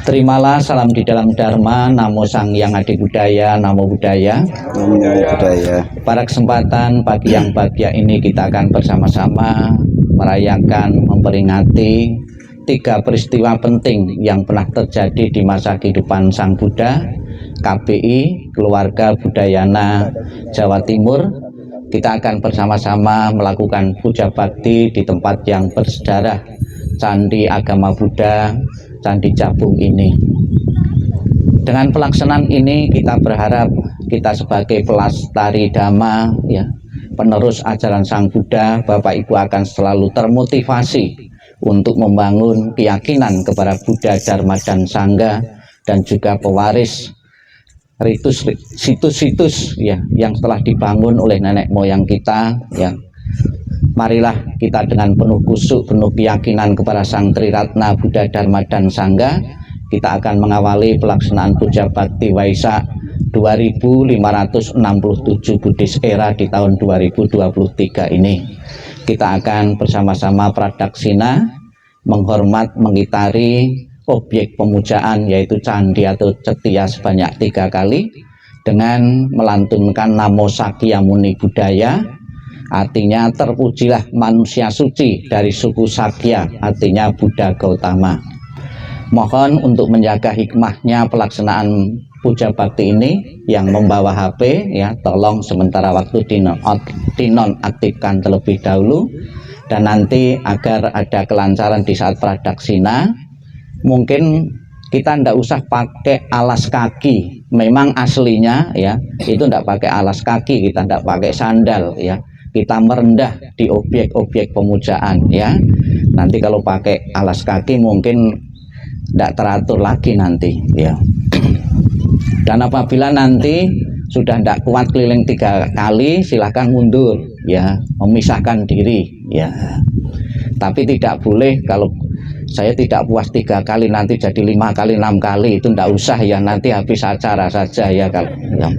Terimalah salam di dalam Dharma, Namo Sang Hyang Adi Budaya, Namo Buddhaya. Namo Buddhaya. Pada kesempatan pagi yang bahagia ini kita akan bersama-sama merayakan, memperingati 3 peristiwa penting yang pernah terjadi di masa kehidupan Sang Buddha, KBI, Keluarga Budayana Jawa Timur. Kita akan bersama-sama melakukan puja bakti di tempat yang bersejarah, Candi Agama Buddha, Candi Jabung ini. Dengan pelaksanaan ini kita berharap kita sebagai pelestari Dhamma, ya, penerus ajaran Sang Buddha, Bapak Ibu akan selalu termotivasi untuk membangun keyakinan kepada Buddha, Dharma, dan Sangha, dan juga pewaris situs-situs ya yang telah dibangun oleh nenek moyang kita. Ya, marilah kita dengan penuh kusuk, penuh keyakinan kepada Sang Triratna Buddha, Dharma, dan Sangha, kita akan mengawali pelaksanaan puja bakti Waisak 2567 Buddhis era di tahun 2023 ini. Kita akan bersama-sama pradaksina menghormat, mengitari objek pemujaan yaitu candi atau cetia sebanyak 3 kali dengan melantunkan Namo Sakyamuni Buddhaya, artinya terpujilah manusia suci dari suku Sakya, artinya Buddha Gautama. Mohon untuk menjaga hikmahnya pelaksanaan puja bakti ini, yang membawa HP ya tolong sementara waktu dinonaktifkan terlebih dahulu, dan nanti agar ada kelancaran di saat pradaksina mungkin kita tidak usah pakai alas kaki. Memang aslinya ya itu tidak pakai alas kaki, kita tidak pakai sandal ya, kita merendah di objek-objek pemujaan ya. Nanti kalau pakai alas kaki mungkin tidak teratur lagi nanti ya. Dan apabila nanti sudah tidak kuat keliling 3 kali, silahkan mundur ya, memisahkan diri ya. Tapi tidak boleh kalau saya tidak puas 3 kali nanti jadi 5 kali 6 kali, itu tidak usah ya, nanti habis acara saja ya kalau ya.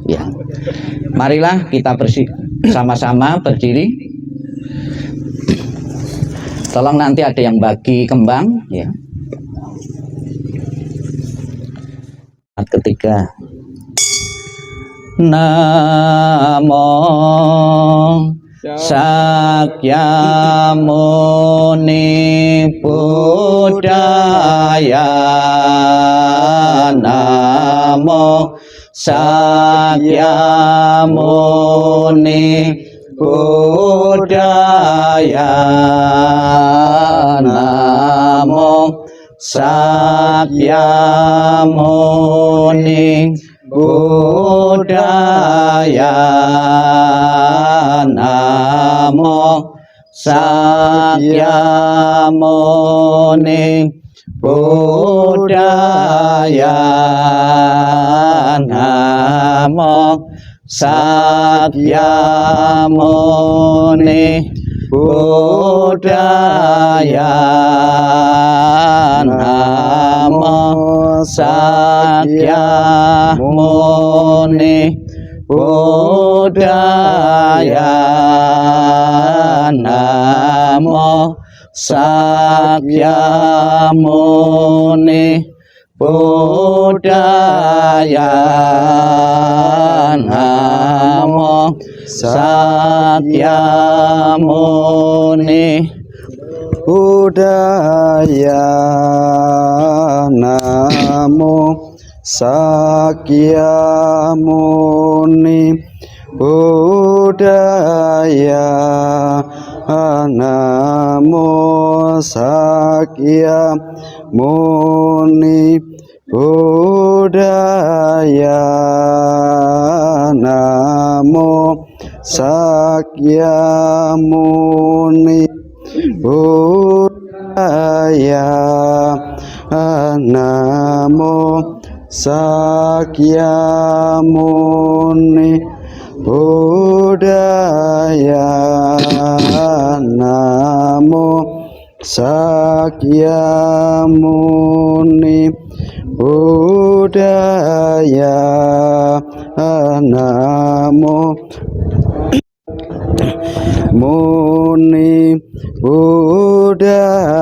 Ya. Marilah kita sama-sama berdiri. Tolong nanti ada yang bagi kembang ya. Ketiga, Namo Sakyamuni Buddhaya, Namo Sakyamuni Buddhaya, Namo Sakyamuni Buddhaya, Namo Sakyamuni Buddhaya, Namo Sakyamuni Buddhaya, Namo Sakyamuni Buddhaya, Namo Sakyamuni Buddhaya, Namo Sakyamuni Buddhaya, Namo Sakyamuni Buddhaya, Namo Sakyamuni Buddhaya, Namo Sakyamuni Buddhaya, Namo Sakyamuni Buddhaya, Namo Sakyamuni Buddhaya, Namo Muni Buddhaya,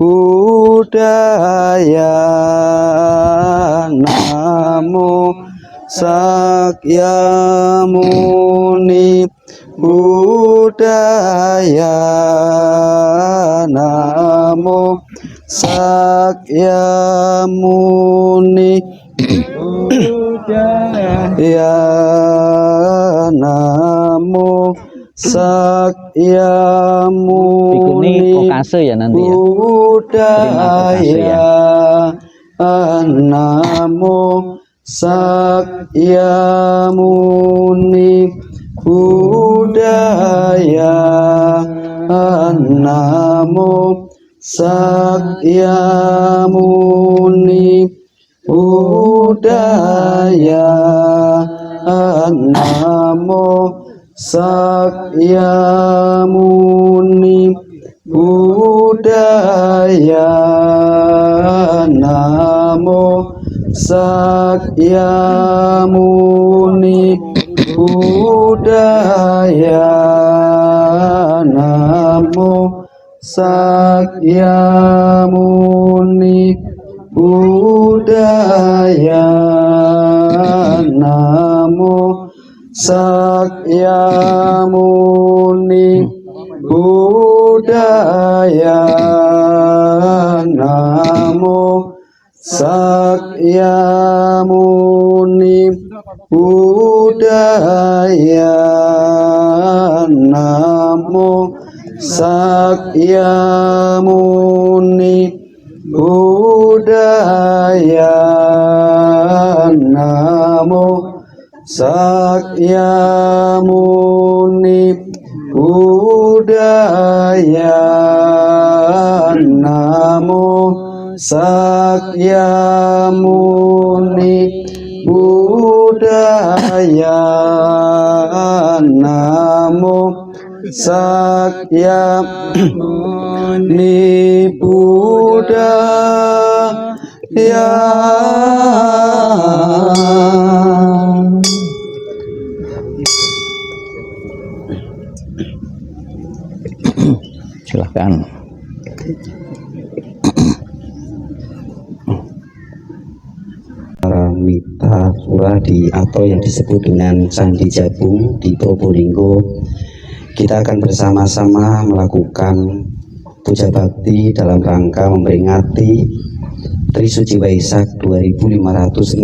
budaya namo Sakyamuni budaya namo Sakyamuni budaya namo Sakyamuni Pikuni okase ya nanti ya. budaya namo Sakyamuni budaya namo Sakyamuni budaya namo Sakyamuni budaya namo Sakyamuni budaya namo Sakyamuni budaya namo Sakyamuni budaya namo Sakyamuni budaya namo Sakyamuni budaya namo Sakyamuni budaya namo Sakyamuni budaya namo Sakyamuni budaya. Silahkan. Paramita Suradi atau yang disebut dengan Candi Jabung di Probolinggo, kita akan bersama-sama melakukan puja bakti dalam rangka memperingati Trisuci Waisak 2567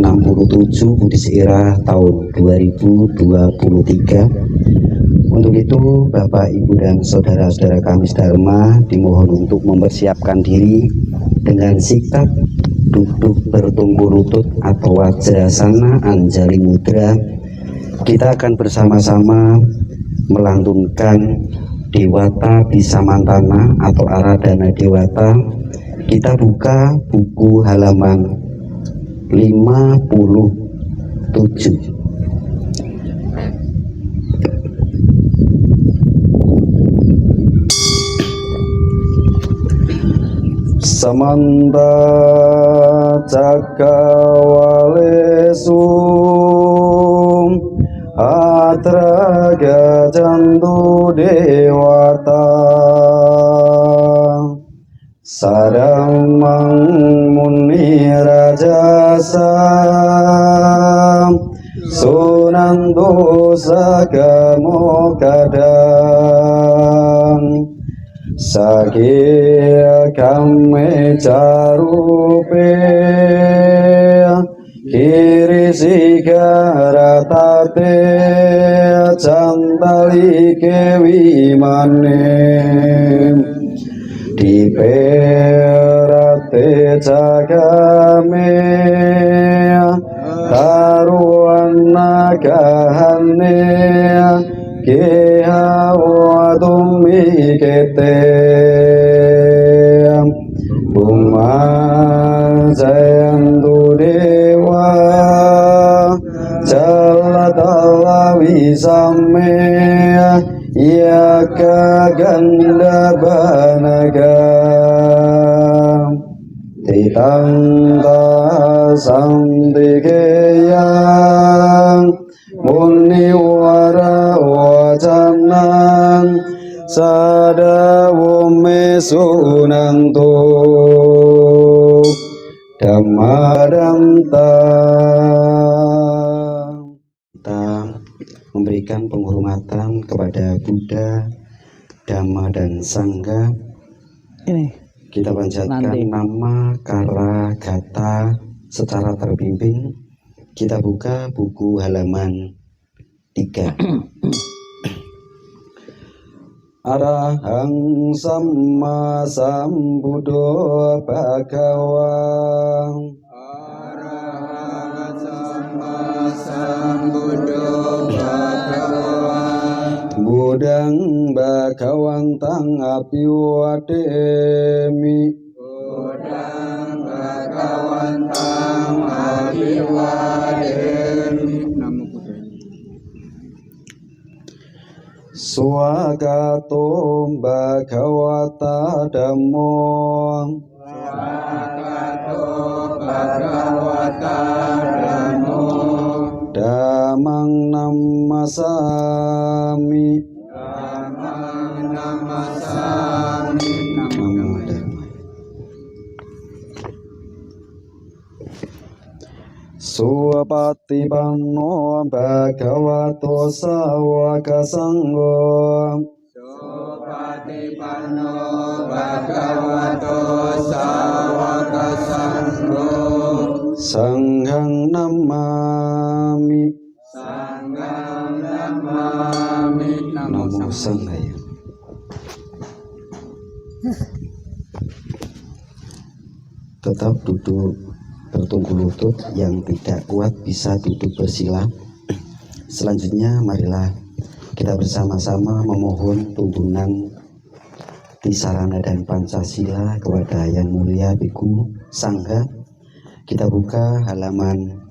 Buddhis Era tahun 2023. Untuk itu, Bapak, Ibu, dan saudara-saudara kami Dharma dimohon untuk mempersiapkan diri dengan sikap duduk bertumpu lutut atau Wajrasana Anjali Mudra. Kita akan bersama-sama melantunkan Dewata Bisamantana atau Aradhana Dewata. Kita buka buku halaman 57. Samanta Cakkawalesu atra gajantu dewata saramang muni rajasa sunanto sagamo kadang Sakya kame carupe kiri sigaratate cantali kewimane diperate cagame taruana kahane kehawadum mikete bumajayantu dewa jalatala wisame yaka ganda banaga titanta sandikeyang muniwara wacanan sadawo me sunanto Dhammadanta. Kita memberikan penghormatan kepada Buddha, Dhamma dan Sangha. Kita panjatkan nama Kara Gata secara terpimpin. Kita buka buku halaman 3. Arahang Samma Sambuddho Bhagava. Arahang Samma Sambuddho Bhagava. Budang Bhagawantang Apiwademi. Budang Bhagawantang Apiwademi. Swagato Bhagavata Dhammo. Swagato Bhagavata Dhammo. Dhammang namasami. Dhammang namasami. Namo Dhamma. Supatipanno Bhagavato Sawaka Sangho. Supatipanno Bhagavato Sawaka Sangho. Sanghang namami. Sanghang namami. Namo Sanghaya. Tetap duduk bertunggu lutut, yang tidak kuat bisa duduk bersila. Selanjutnya marilah kita bersama-sama memohon tuntunan Tisarana dan Pancasila kepada Yang Mulia Biku Sangha. Kita buka halaman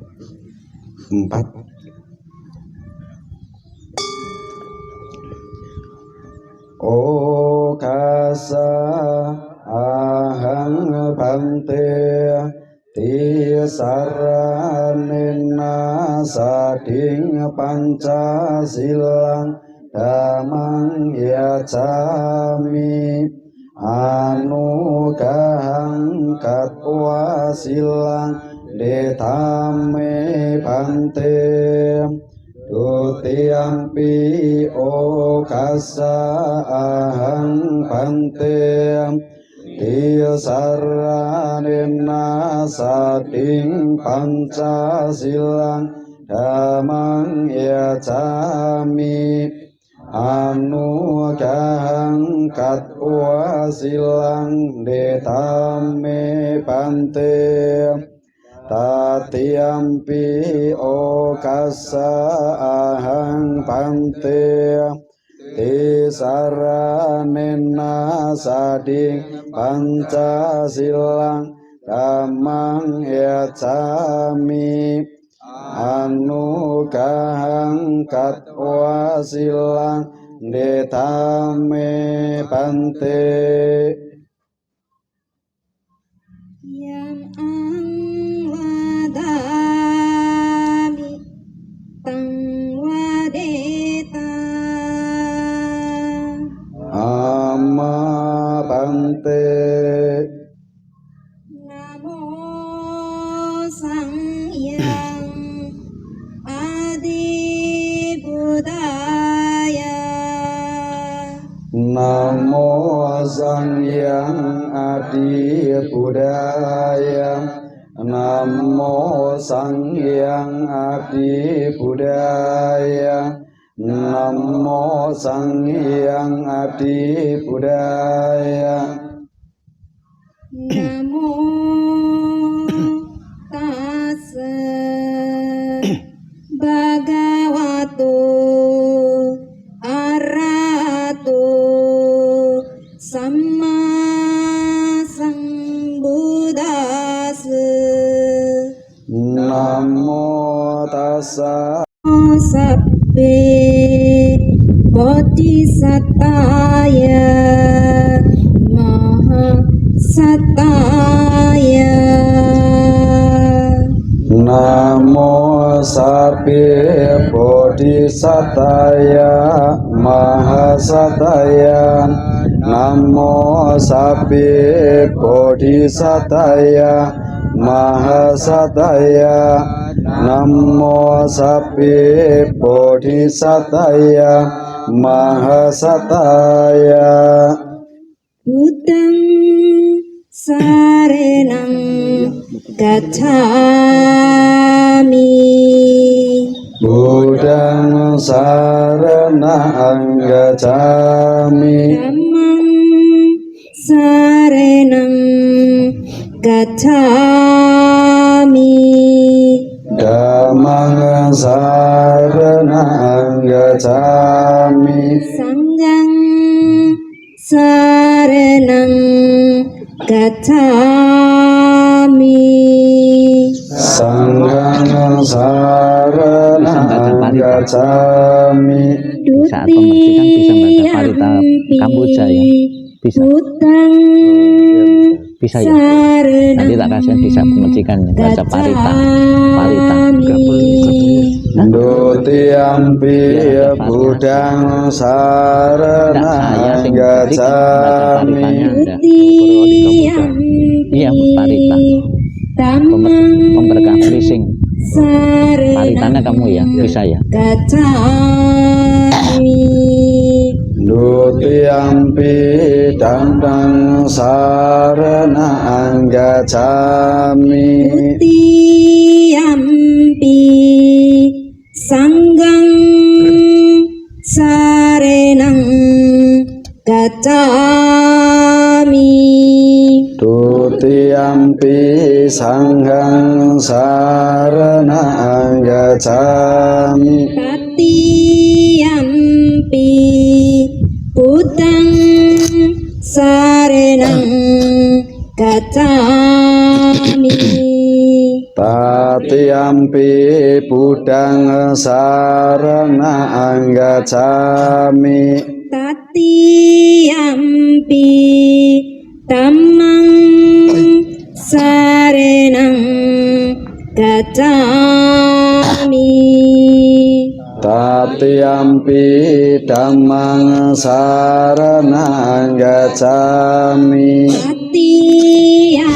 4. Okasa ahang bante tisaranena sading Pancasilang damang yacami anugahang katwa silang detame bante dutiyampi okasa ahang bante tisaranena sading Pancasilang damang yacami anugahang katwa silang detame bante tatiyampi okasa ahang bante tisaranena sading Pancasilang damang yacami anugahang katwa silang detame bante. Yang wadami tang wadeta Amma bante. Namo Sangyang Adi Buddhaya. Namo Sangyang Adi Buddhaya. Namo Sangyang Adi Buddhaya. Namo Sangyang Adi Buddhaya. Namo tassa bhagavato arahato samma sambuddhassa. Namo tassa Sabbe bodhisataya maha sataya. Namo Sabbe Bodhisataya Mahasataya. Namo Sabbe Bodhisataya Mahasataya Namo Sabbe Bodhisataya Mahasataya Buddhang sarenang gacchami Buddhang saranang gacchami Dhammang sarenang gacchami Dhammang saranang gacchami Sanghang sarenang gacchami Sanghang saranang gacchami Saat pemetikan bisa baca parita Kamboja ya. Bisa. Buddhang Bisa ya. Nanti tak kasih bisa pemetikan baca parita. Dutiyampi Buddhang saranang gacchami Iya, parita. Memberkah fishing. Paritanya kamu ya, bisa ya. Dutiyampi Dhammang saranang gacchami Dutiyampi Sanghang sarenang gacchami Dutiyampi Sanghang saranang gacchami Tatiyampi Buddhang sarenang gacchami Tatiyampi Buddhang saranang gacchami Tatiyampi Dhammang sarenang gacchami Tatiyampi Dhammang saranang gacchami Tatiyampi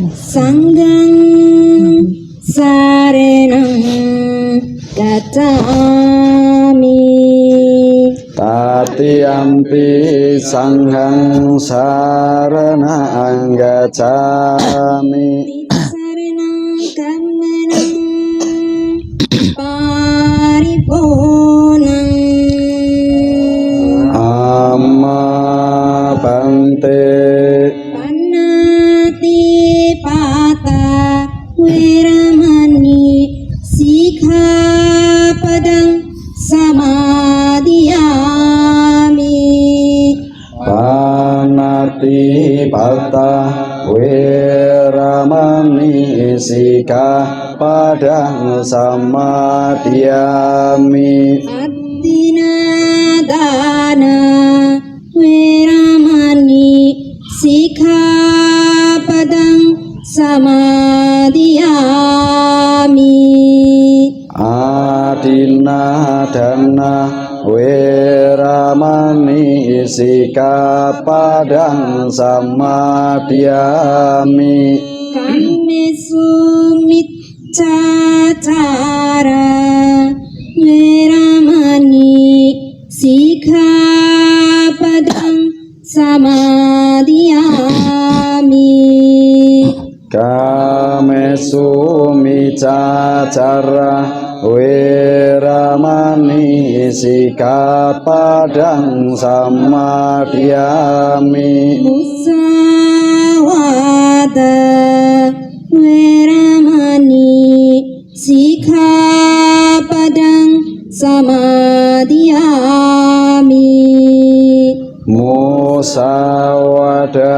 Sanghang sarenang gacchami Tatiyampi Sanghang saranang gacchami sarenang kammenang pariponang Amma Bante Panati pata Wiramani Sikkhapadang Samadhiyami Panati Pata Wiramani Sikkhapadang samadhiyami Adinadana Wiramani Sikkhapadang Samadhiyami Adinadana Wiramani Sikkhapadang samadhiyami Kammesu miccacara Wiramani Sikkhapadang samadhiyami Kamesu micacara Wiramani Sikkhapadang samadhiyami Musawada Wiramani Sikkhapadang samadhiyami Musawada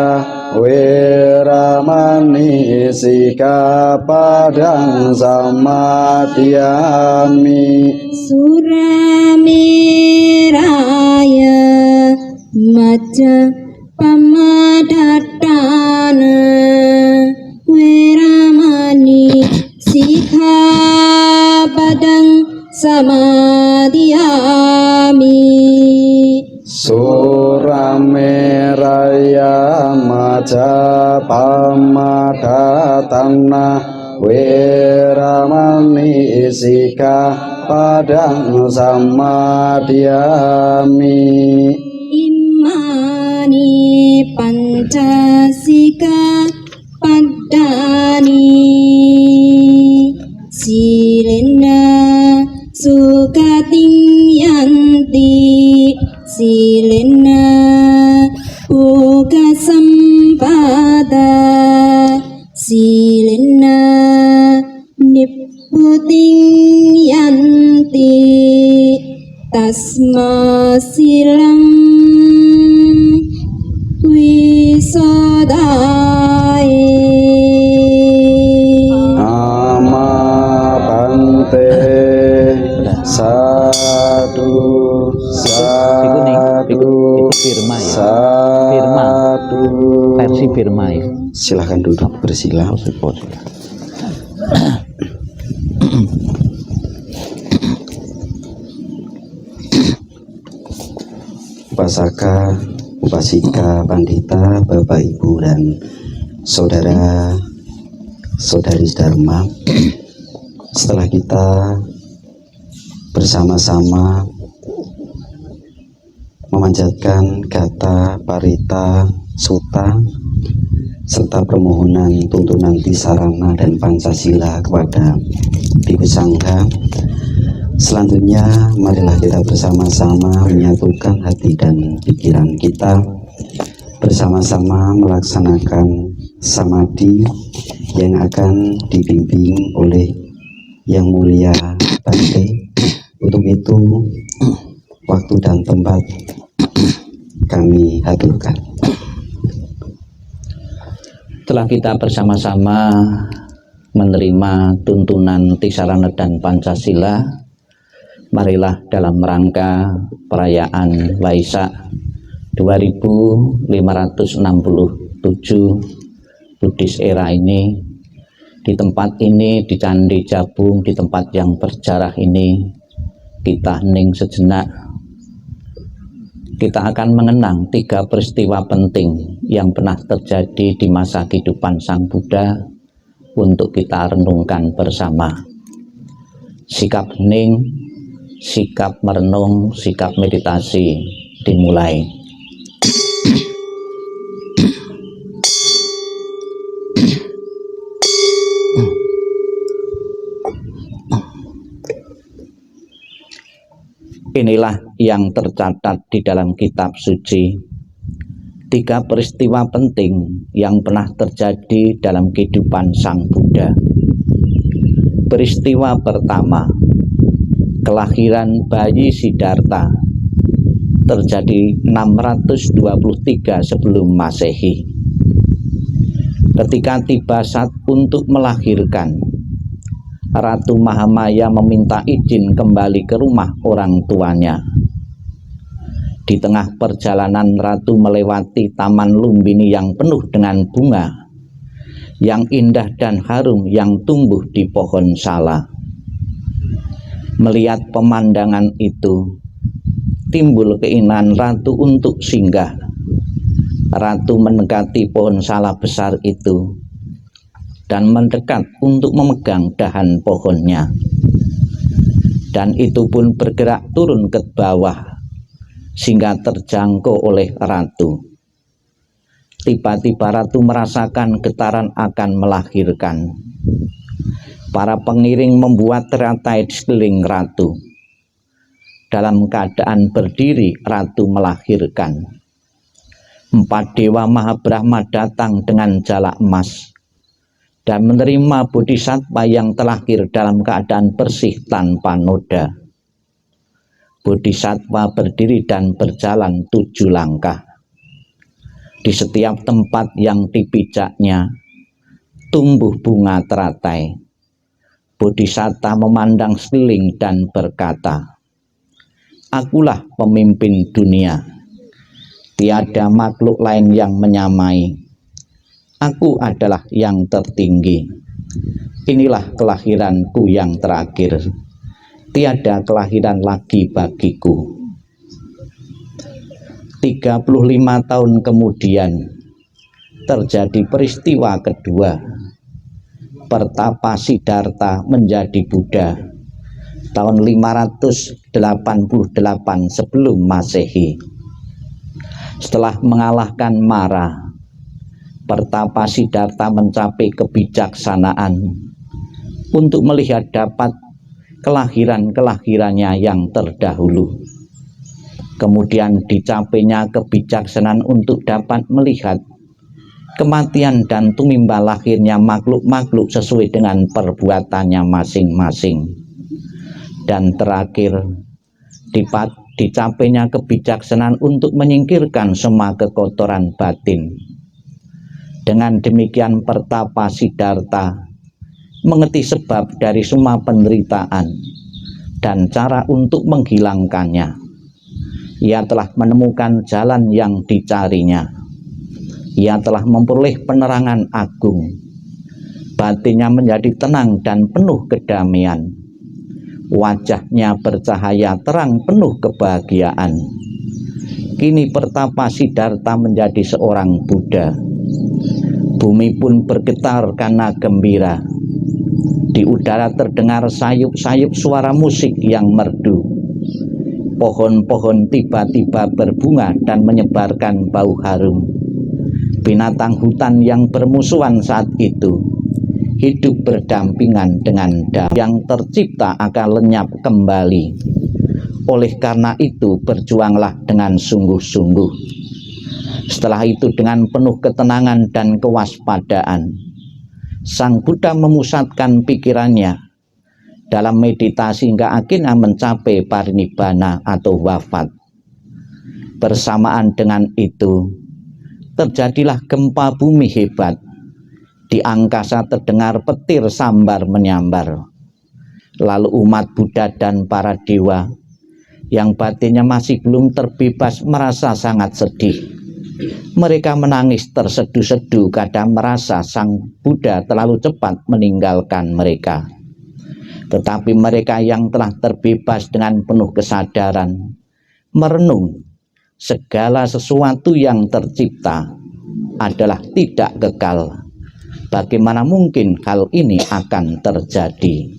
Wiramani Sikkhapadang samadhiyami Surameraya Maja Pamadatana Wiramani Sikkhapadang samadhiyami Surameraya Satana Weramani Sikapadang Samadhyami. Imani Pancasika Padani Silena Sukating Yanti Silena Boga Sampada Silena Nipputing Yanti Tasma Silang Wisodai Nama Bante Sadu Itu firma ya. Firma. Sadu. Versi firma ya. Silahkan duduk bersila. Upasaka, upasika, pandita, bapak ibu dan saudara saudari Dharma, setelah kita bersama-sama memanjatkan kata parita sutta serta permohonan tuntunan Tisarana dan Pancasila kepada Bhikkhu Sangha, selanjutnya marilah kita bersama-sama menyatukan hati dan pikiran kita, bersama-sama melaksanakan samadhi yang akan dibimbing oleh Yang Mulia Bante. Untuk itu waktu dan tempat kami haturkan. Setelah kita bersama-sama menerima tuntunan Tisarana dan Pancasila, marilah dalam rangka perayaan Waisak 2567 Buddhis era ini, di tempat ini, di Candi Jabung, di tempat yang berjarah ini, kita hening sejenak. Kita akan mengenang 3 peristiwa penting yang pernah terjadi di masa kehidupan Sang Buddha untuk kita renungkan bersama. Sikap hening, sikap merenung, sikap meditasi dimulai. Inilah yang tercatat di dalam kitab suci. 3 peristiwa penting yang pernah terjadi dalam kehidupan Sang Buddha. Peristiwa pertama, kelahiran bayi Siddhartha, terjadi 623 sebelum Masehi. Ketika tiba saat untuk melahirkan, Ratu Mahamaya meminta izin kembali ke rumah orang tuanya. Di tengah perjalanan, Ratu melewati Taman Lumbini yang penuh dengan bunga yang indah dan harum yang tumbuh di pohon sala. Melihat pemandangan itu, timbul keinginan Ratu untuk singgah. Ratu mendekati pohon sala besar itu dan mendekat untuk memegang dahan pohonnya. Dan itu pun bergerak turun ke bawah sehingga terjangkau oleh Ratu. Tiba-tiba Ratu merasakan getaran akan melahirkan. Para pengiring membuat teratai di sekeliling Ratu. Dalam keadaan berdiri, Ratu melahirkan. 4 dewa Mahabrahma datang dengan jala emas dan menerima Bodhisattva yang terlahir dalam keadaan bersih tanpa noda. Bodhisattva berdiri dan berjalan 7 langkah. Di setiap tempat yang dipijaknya tumbuh bunga teratai. Bodhisattva memandang sekeliling dan berkata, "Akulah pemimpin dunia. Tiada makhluk lain yang menyamai. Aku adalah yang tertinggi. Inilah kelahiranku yang terakhir. Tiada kelahiran lagi bagiku." 35 tahun kemudian terjadi peristiwa kedua, Pertapa Siddhartha menjadi Buddha tahun 588 sebelum Masehi. Setelah mengalahkan Mara, Pertapa Siddhartha mencapai kebijaksanaan untuk melihat dapat kelahiran-kelahirannya yang terdahulu. Kemudian dicapainya kebijaksanaan untuk dapat melihat kematian dan tumimbal lahirnya makhluk-makhluk sesuai dengan perbuatannya masing-masing. Dan terakhir, dicapainya kebijaksanaan untuk menyingkirkan semua kekotoran batin. Dengan demikian Pertapa Siddhartha mengerti sebab dari semua penderitaan dan cara untuk menghilangkannya. Ia telah menemukan jalan yang dicarinya. Ia telah memperoleh penerangan agung. Batinnya menjadi tenang dan penuh kedamaian. Wajahnya bercahaya terang penuh kebahagiaan. Kini Pertapa Siddhartha menjadi seorang Buddha. Bumi pun bergetar karena gembira. Di udara terdengar sayup-sayup suara musik yang merdu. Pohon-pohon tiba-tiba berbunga dan menyebarkan bau harum. Binatang hutan yang bermusuhan saat itu hidup berdampingan dengan damai. Yang tercipta akan lenyap kembali. Oleh karena itu berjuanglah dengan sungguh-sungguh. Setelah itu dengan penuh ketenangan dan kewaspadaan, Sang Buddha memusatkan pikirannya dalam meditasi hingga akhirnya mencapai parinibbana atau wafat. Bersamaan dengan itu, terjadilah gempa bumi hebat. Di angkasa terdengar petir sambar menyambar. Lalu umat Buddha dan para dewa yang batinnya masih belum terbebas merasa sangat sedih. Mereka menangis terseduh-seduh kadang merasa Sang Buddha terlalu cepat meninggalkan mereka. Tetapi mereka yang telah terbebas dengan penuh kesadaran merenung segala sesuatu yang tercipta adalah tidak kekal. Bagaimana mungkin hal ini akan terjadi?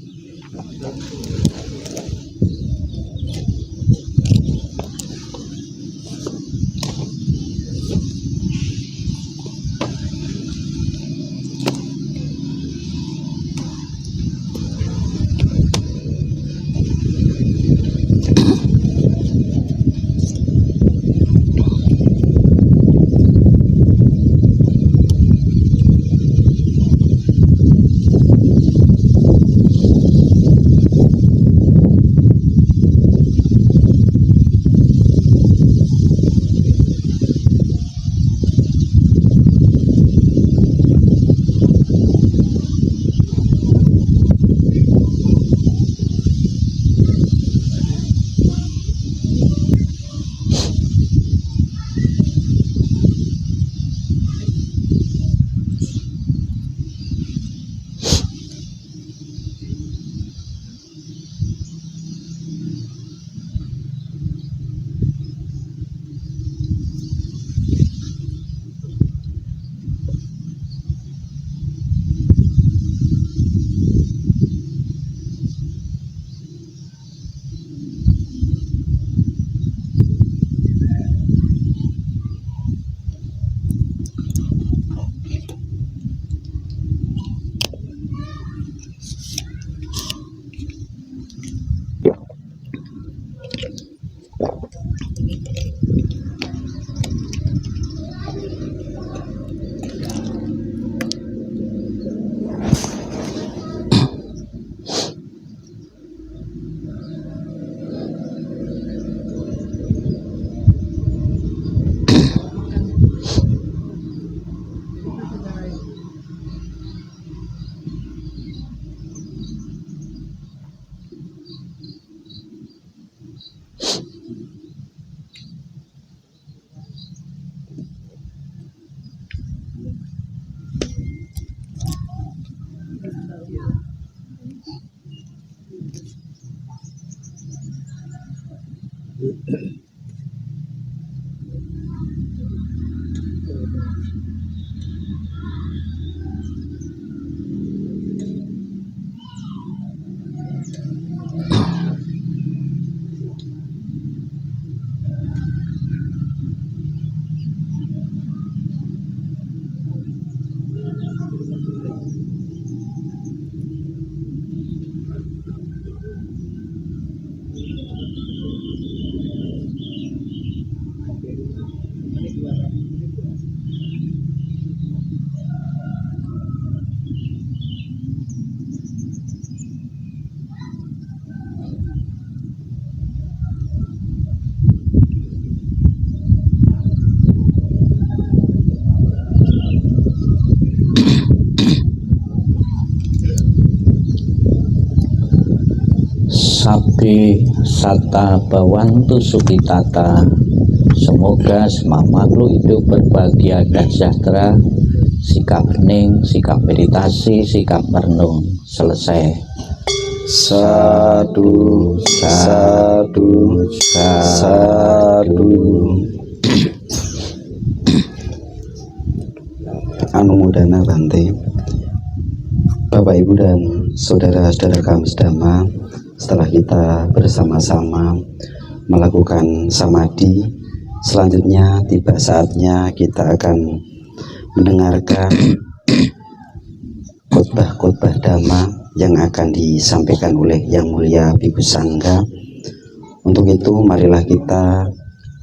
Mugi-mugi Sata Bawantu Sukitata. Semoga semua makhluk hidup berbahagia dan sejahtera. Sikap hening, sikap meditasi, sikap merenung selesai. Sadu, sadu, sadu. Anumodana Bante. Bapak Ibu dan saudara-saudara kami sedama, setelah kita bersama-sama melakukan samadhi, selanjutnya tiba saatnya kita akan mendengarkan khotbah-khotbah dhamma yang akan disampaikan oleh Yang Mulia Bhikkhu Sangha. Untuk itu marilah kita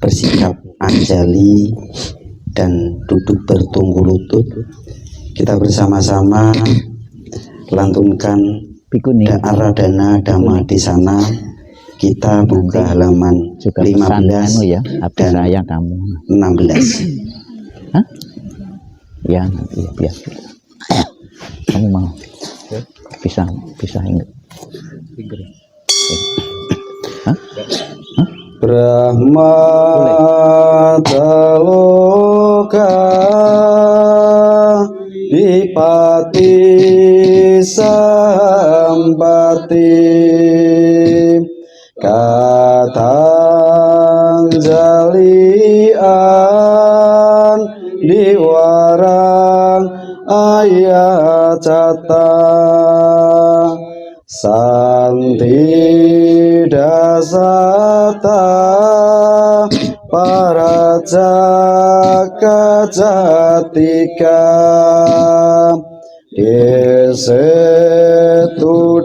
bersikap anjali dan duduk bertunggu lutut. Kita bersama-sama lantunkan Aradhana Dhamma di sana. Kita buka halaman 15 ya, dan saya kamu 16. Hah? Ya, iya. Kamu mau? Bisa ingat. Hah? Brahma Taloka Dipati Sampati Katang Jalian Diwarang Ayacata Santi Dasata Parajaka Jatika Desetu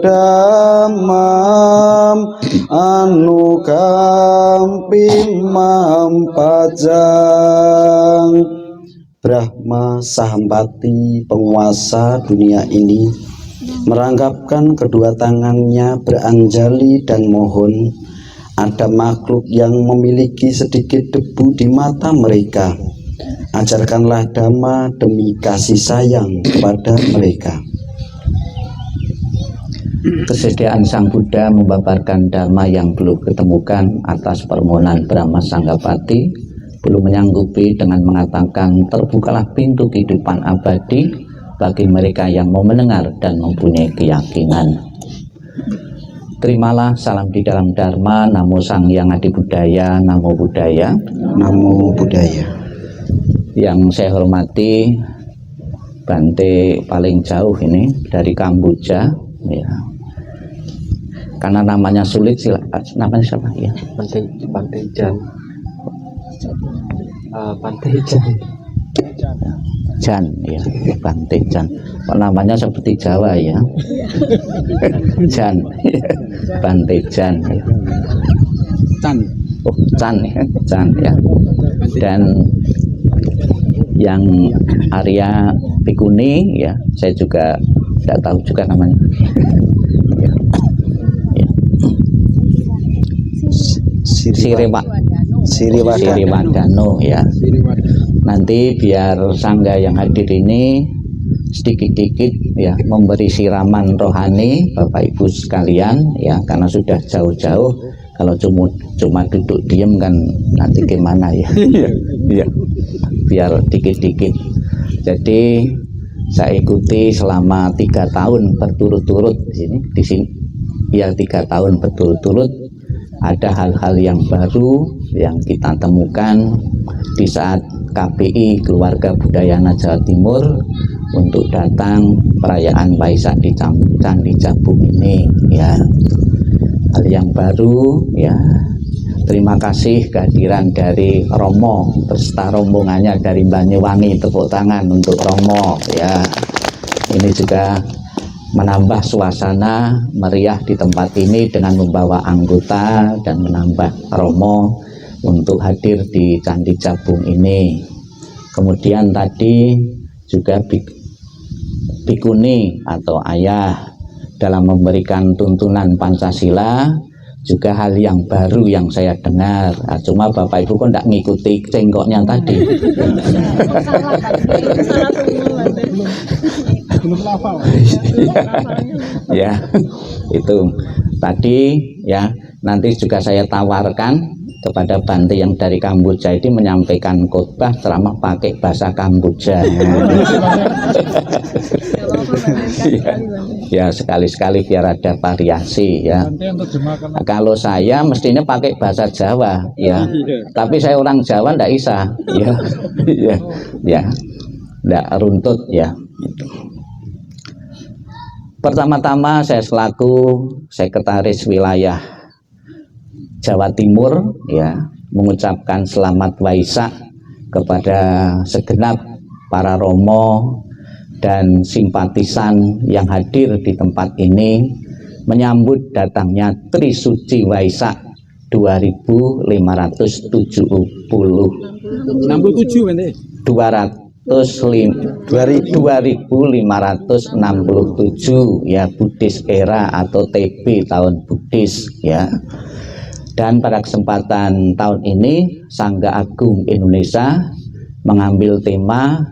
Dhammam Anukampimam Pajang. Brahma Sahampati, penguasa dunia ini, merangkapkan kedua tangannya beranjali dan mohon, ada makhluk yang memiliki sedikit debu di mata mereka. Ajarkanlah dhamma demi kasih sayang kepada mereka. Kesediaan Sang Buddha membabarkan dhamma yang belum ketemukan atas permohonan Brahma Sanggapati belum menyanggupi dengan mengatakan terbukalah pintu kehidupan abadi bagi mereka yang mau mendengar dan mempunyai keyakinan. Terimalah salam di dalam Dharma. Namo Sang Hyang Adi Budaya, Namo Buddhaya. Namo Buddhaya. Yang saya hormati Bante paling jauh ini dari Kamboja, ya. Karena namanya sulit, namanya siapa ya? Bante Jan. Bante Jan. Jan, ya, Bante Jan. Kok namanya seperti Jawa ya? Jan, Bante Jan. Ya. Chan. Oh, Chan ya, Chan ya. Dan yang Arya Bhikkhuni ya, saya juga tidak tahu juga namanya. Ya. Ya. Siriwadano ya. Nanti biar sangga yang hadir ini sedikit-sedikit ya memberi siraman rohani Bapak Ibu sekalian ya, karena sudah jauh-jauh. Kalau cuma duduk diam kan nanti gimana ya. Iya. Biar dikit-dikit. Jadi saya ikuti selama 3 tahun berturut-turut di sini ya, 3 tahun berturut-turut. Ada hal-hal yang baru yang kita temukan di saat KBI Keluarga Budayana Jawa Timur untuk datang perayaan Waisak di Candi Jabung ini ya. Hal yang baru ya. Terima kasih kehadiran dari Romo beserta rombongannya dari Banyuwangi. Tepuk tangan untuk Romo ya. Ini juga menambah suasana meriah di tempat ini dengan membawa anggota dan menambah Romo untuk hadir di Candi Jabung ini. Kemudian tadi juga Bhikkhuni atau ayah dalam memberikan tuntunan Pancasila, juga hal yang baru yang saya dengar. Cuma Bapak Ibu kok tidak ngikuti cengkoknya tadi. Ya, itu tadi ya, nanti juga saya tawarkan kepada Bante yang dari Kamboja ini menyampaikan khotbah ceramah pakai bahasa Kamboja. Ya, sekali-sekali biar ada variasi ya. Nah, kalau saya mestinya pakai bahasa Jawa ya, tapi saya orang Jawa ndak bisa ya, ya, ya, ndak runtut ya. Pertama-tama saya selaku sekretaris wilayah Jawa Timur ya mengucapkan selamat Waisak kepada segenap para romo dan simpatisan yang hadir di tempat ini menyambut datangnya Trisuci Waisak 2567 2567 ya, Buddhis era atau TB tahun Buddhis ya. Dan pada kesempatan tahun ini Sangga Agung Indonesia mengambil tema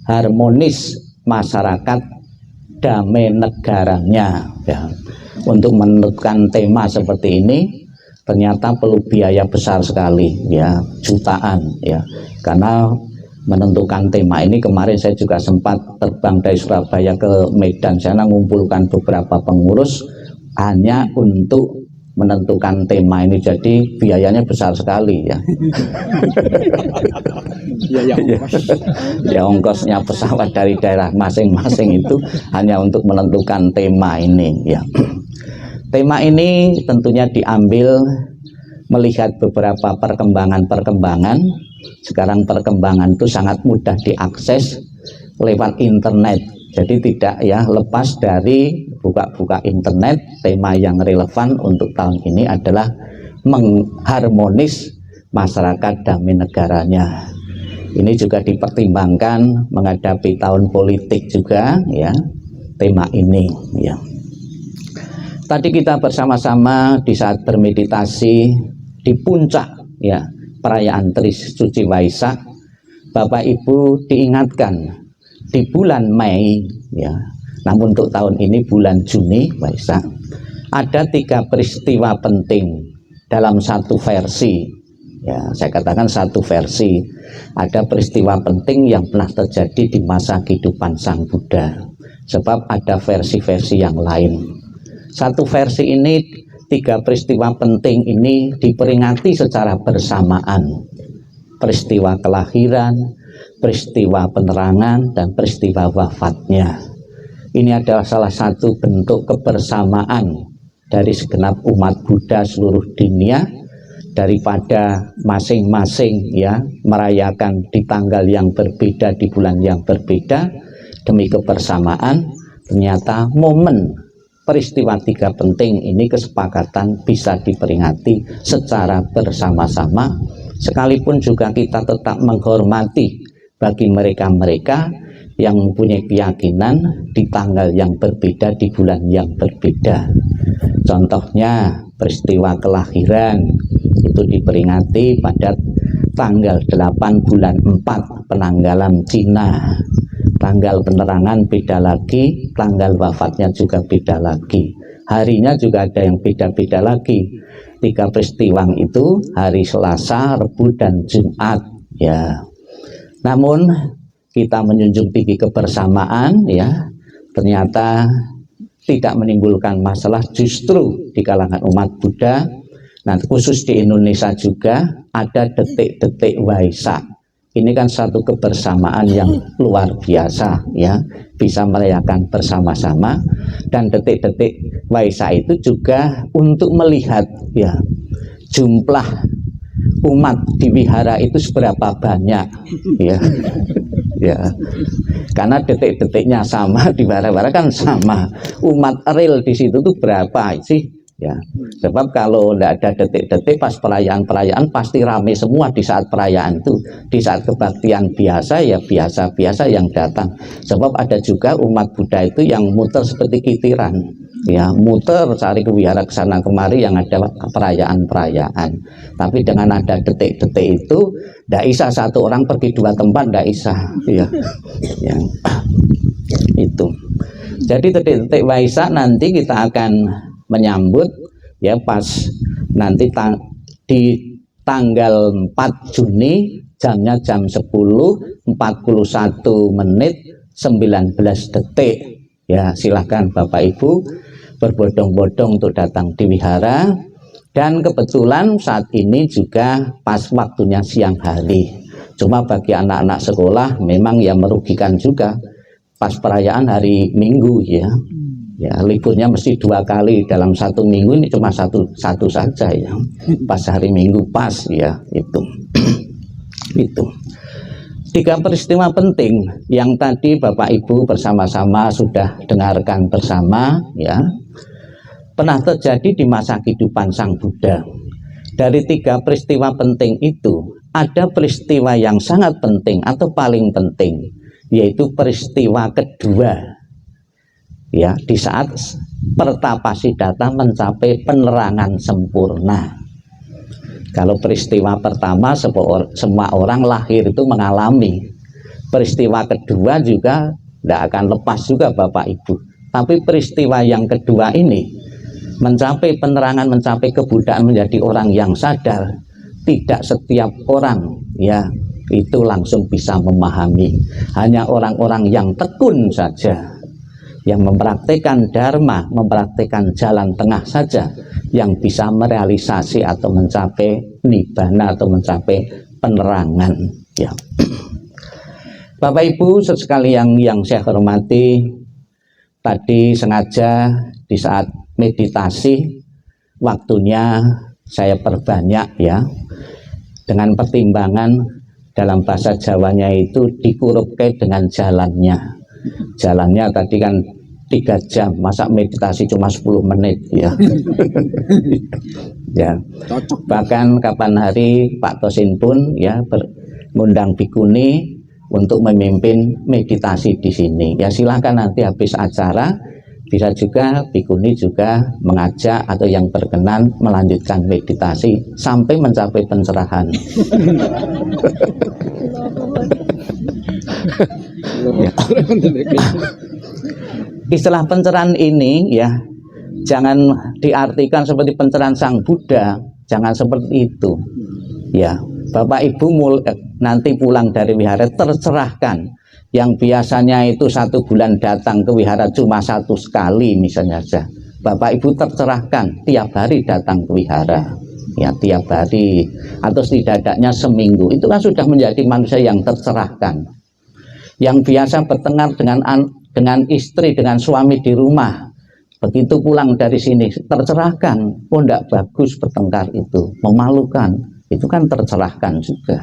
harmonis masyarakat damai negaranya ya. Untuk menentukan tema seperti ini ternyata perlu biaya besar sekali ya, jutaan ya. Karena menentukan tema ini kemarin saya juga sempat terbang dari Surabaya ke Medan sana mengumpulkan beberapa pengurus hanya untuk menentukan tema ini, jadi biayanya besar sekali ya. Ya, ongkosnya pesawat dari daerah masing-masing itu hanya untuk menentukan tema ini ya. Tema ini tentunya diambil melihat beberapa perkembangan. Sekarang perkembangan itu sangat mudah diakses lewat internet. Jadi tidak ya lepas dari buka-buka internet. Tema yang relevan untuk tahun ini adalah mengharmonis masyarakat damai negaranya. Ini juga dipertimbangkan menghadapi tahun politik juga ya, tema ini ya. Tadi kita bersama-sama di saat bermeditasi di puncak ya perayaan Trisuci Waisak, Bapak Ibu diingatkan di bulan Mei ya, namun untuk tahun ini bulan Juni Waisak, ada 3 peristiwa penting dalam satu versi ya. Saya katakan satu versi, ada peristiwa penting yang pernah terjadi di masa kehidupan Sang Buddha, sebab ada versi-versi yang lain. Satu versi ini, 3 peristiwa penting ini diperingati secara bersamaan. Peristiwa kelahiran, peristiwa penerangan, dan peristiwa wafatnya. Ini adalah salah satu bentuk kebersamaan dari segenap umat Buddha seluruh dunia, daripada masing-masing ya merayakan di tanggal yang berbeda, di bulan yang berbeda. Demi kebersamaan, ternyata momen peristiwa 3 penting ini kesepakatan bisa diperingati secara bersama-sama, sekalipun juga kita tetap menghormati bagi mereka-mereka yang mempunyai keyakinan di tanggal yang berbeda, di bulan yang berbeda. Contohnya peristiwa kelahiran itu diperingati pada tanggal 8 bulan 4 penanggalan Cina. Tanggal penerangan beda lagi, tanggal wafatnya juga beda lagi, harinya juga ada yang beda-beda lagi. 3 peristiwa itu hari Selasa, Rebu, dan Jumat ya. Namun kita menjunjung tinggi kebersamaan ya, ternyata tidak menimbulkan masalah justru di kalangan umat Buddha. Nah, khusus di Indonesia juga ada detik-detik Waisak. Ini kan satu kebersamaan yang luar biasa ya, bisa merayakan bersama-sama. Dan detik-detik Waisak itu juga untuk melihat ya jumlah umat di wihara itu seberapa banyak ya. Ya, karena detik-detiknya sama, di wihara-wihara kan sama. Umat real di situ tuh berapa sih? Ya, sebab kalau tidak ada detik-detik pas perayaan-perayaan pasti ramai semua di saat perayaan itu. Di saat kebaktian biasa ya biasa-biasa yang datang. Sebab ada juga umat Buddha itu yang muter seperti kitiran, ya muter cari ke wihara ke sana kemari yang ada perayaan-perayaan. Tapi dengan ada detik-detik itu, tidak bisa satu orang pergi 2 tempat, tidak bisa. Ya, itu. Jadi detik-detik Waisak nanti kita akan menyambut ya pas nanti di tanggal 4 Juni jamnya jam 10.41 menit 19 detik. Ya, silahkan Bapak Ibu berbondong-bondong untuk datang di wihara. Dan kebetulan saat ini juga pas waktunya siang hari. Cuma bagi anak-anak sekolah memang ya merugikan juga pas perayaan hari Minggu ya. Ya, liburnya mesti 2 kali dalam 1 minggu, ini cuma satu saja ya. Pas hari Minggu pas ya itu. Itu. 3 peristiwa penting yang tadi Bapak Ibu bersama-sama sudah dengarkan bersama ya. Pernah terjadi di masa kehidupan Sang Buddha. Dari 3 peristiwa penting itu, ada peristiwa yang sangat penting atau paling penting, yaitu peristiwa kedua. Ya, di saat Pertapa Siddhartha mencapai penerangan sempurna. Kalau peristiwa pertama semua orang lahir itu mengalami. Peristiwa kedua juga tidak akan lepas juga Bapak Ibu. Tapi peristiwa yang kedua ini, mencapai penerangan, mencapai kebudayaan, menjadi orang yang sadar, tidak setiap orang ya itu langsung bisa memahami. Hanya orang-orang yang tekun saja, yang mempraktikkan dharma, mempraktikkan jalan tengah saja, yang bisa merealisasi atau mencapai nibbana atau mencapai penerangan ya. Bapak Ibu sekalian yang saya hormati, tadi sengaja di saat meditasi waktunya saya perbanyak ya, dengan pertimbangan dalam bahasa Jawanya itu dikurupkan dengan jalannya. Jalannya tadi kan 3 jam, masa meditasi cuma 10 menit ya. Ya. Bahkan kapan hari Pak Tosin pun ya mengundang bikuni untuk memimpin meditasi di sini. Ya silakan nanti habis acara bisa juga bikuni juga mengajak atau yang berkenan melanjutkan meditasi sampai mencapai pencerahan. Ya. Istilah pencerahan ini ya jangan diartikan seperti pencerahan Sang Buddha, jangan seperti itu. Ya, Bapak Ibu nanti pulang dari wihara tercerahkan. Yang biasanya itu 1 bulan datang ke wihara cuma 1 kali misalnya saja, Bapak Ibu tercerahkan tiap hari datang ke wihara ya, tiap hari atau setidaknya seminggu, itu kan sudah menjadi manusia yang tercerahkan. Yang biasa bertengkar dengan istri, dengan suami di rumah, begitu pulang dari sini tercerahkan. Oh enggak bagus bertengkar itu, memalukan, itu kan tercerahkan juga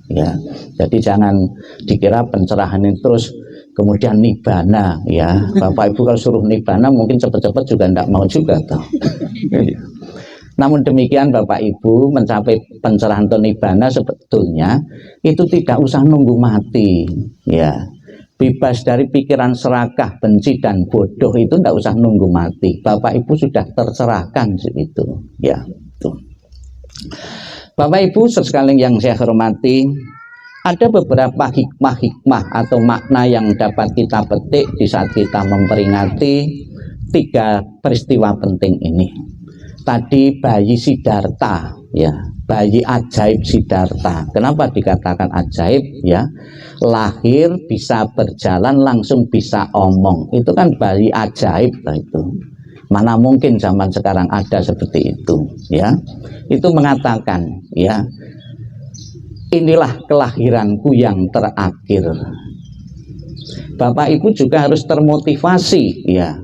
ya. Jadi jangan dikira pencerahan itu terus kemudian nibbana ya. Bapak Ibu kalau suruh nibbana mungkin cepat-cepat juga enggak mau juga toh. Namun demikian Bapak Ibu, mencapai pencerahan atau nibbana sebetulnya itu tidak usah nunggu mati ya. Bebas dari pikiran serakah, benci dan bodoh itu tidak usah nunggu mati. Bapak Ibu sudah tercerahkan itu ya. Tuh. Bapak Ibu sekalian yang saya hormati, ada beberapa hikmah-hikmah atau makna yang dapat kita petik di saat kita memperingati 3 peristiwa penting ini. Tadi bayi Siddhartha ya, bayi ajaib Siddhartha. Kenapa dikatakan ajaib ya? Lahir bisa berjalan langsung bisa omong. Itu kan bayi ajaib lah itu. Mana mungkin zaman sekarang ada seperti itu ya. Itu mengatakan ya, inilah kelahiranku yang terakhir. Bapak Ibu juga harus termotivasi ya.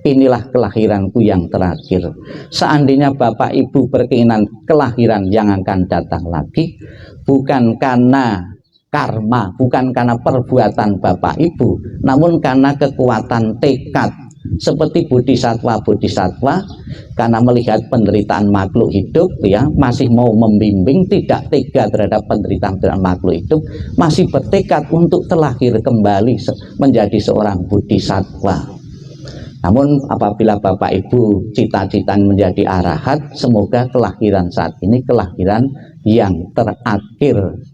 Inilah kelahiranku yang terakhir. Seandainya Bapak Ibu berkeinginan kelahiran yang akan datang lagi, bukan karena karma, bukan karena perbuatan Bapak Ibu, namun karena kekuatan tekad. Seperti bodhisatwa karena melihat penderitaan makhluk hidup ya, masih mau membimbing, tidak tega terhadap penderitaan makhluk hidup, masih bertekad untuk terlahir kembali menjadi seorang bodhisatwa. Namun apabila Bapak Ibu cita-cita menjadi arahat, semoga kelahiran saat ini kelahiran yang terakhir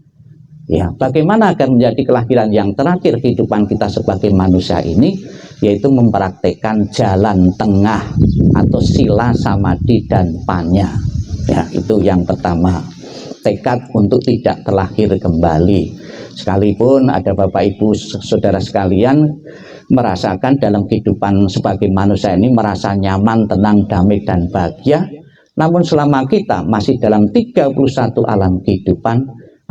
Ya, bagaimana agar menjadi kelahiran yang terakhir kehidupan kita sebagai manusia ini, yaitu mempraktekkan jalan tengah atau sila, samadhi, dan panya. Ya, itu yang pertama. Tekad untuk tidak terlahir kembali. Sekalipun ada Bapak Ibu saudara sekalian merasakan dalam kehidupan sebagai manusia ini merasa nyaman, tenang, damai, dan bahagia, namun selama kita masih dalam 31 alam kehidupan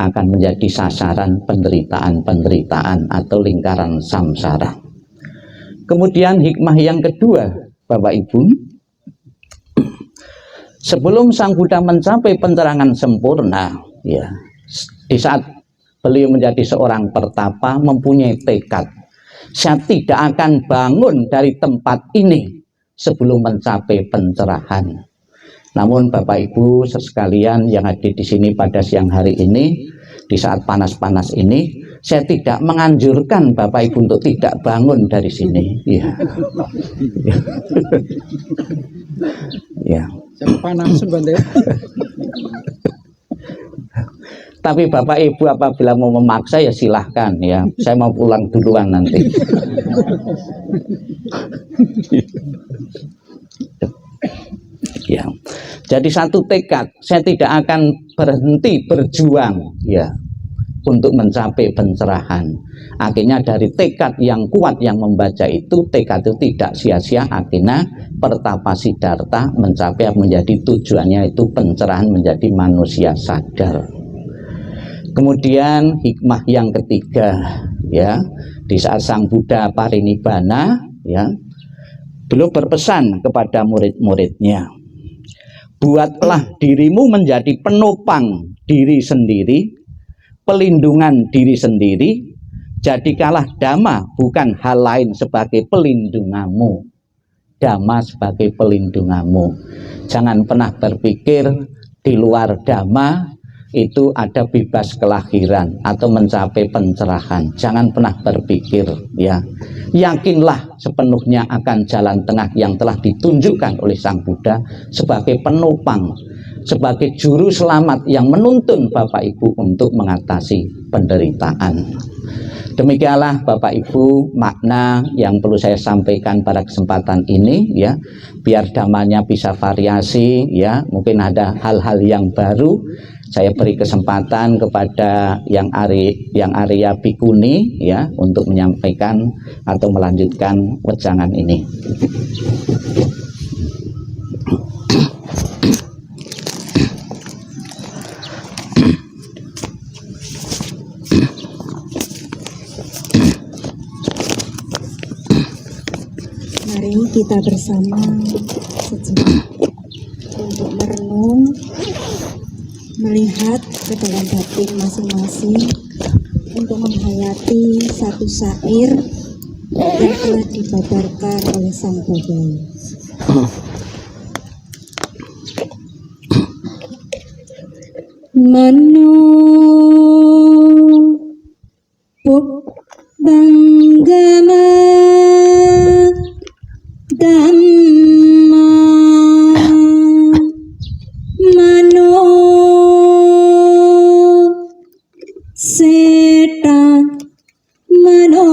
akan menjadi sasaran penderitaan-penderitaan atau lingkaran samsara. Kemudian hikmah yang kedua, Bapak Ibu, sebelum Sang Buddha mencapai penerangan sempurna, ya, di saat beliau menjadi seorang pertapa mempunyai tekad, saya tidak akan bangun dari tempat ini sebelum mencapai pencerahan. Namun Bapak Ibu sekalian yang hadir di sini pada siang hari ini, di saat panas-panas ini, saya tidak menganjurkan Bapak Ibu untuk tidak bangun dari sini. Ya. Ya. Panas sebentar. Tapi Bapak Ibu apabila mau memaksa ya silahkan ya. Saya mau pulang duluan nanti. Ya. Jadi satu tekad, saya tidak akan berhenti berjuang ya untuk mencapai pencerahan. Akhirnya dari tekad yang kuat yang membaca itu, tekad itu tidak sia-sia, akhirnya pertapa Siddhartha mencapai menjadi tujuannya itu pencerahan, menjadi manusia sadar. Kemudian hikmah yang ketiga ya, di saat Sang Buddha parinibbana ya, beliau berpesan kepada murid-muridnya, buatlah dirimu menjadi penopang diri sendiri, pelindungan diri sendiri, jadikanlah Dhamma bukan hal lain sebagai pelindunganmu, Dhamma sebagai pelindunganmu. Jangan pernah berpikir di luar Dhamma itu ada bebas kelahiran atau mencapai pencerahan. Jangan pernah berpikir ya. Yakinlah sepenuhnya akan jalan tengah yang telah ditunjukkan oleh Sang Buddha sebagai penopang, sebagai juru selamat yang menuntun Bapak Ibu untuk mengatasi penderitaan. Demikianlah Bapak Ibu makna yang perlu saya sampaikan pada kesempatan ini ya, biar damanya bisa variasi ya, mungkin ada hal-hal yang baru. Saya beri kesempatan kepada yang Arya Bhikkhuni ya untuk menyampaikan atau melanjutkan wejangan ini. Mari kita bersama sejenak untuk merenung, melihat ke dalam batin masing-masing untuk menghayati satu syair yang telah dibabarkan oleh Sang Buddha. Mano Banggama Dhamma Mano Seta Mano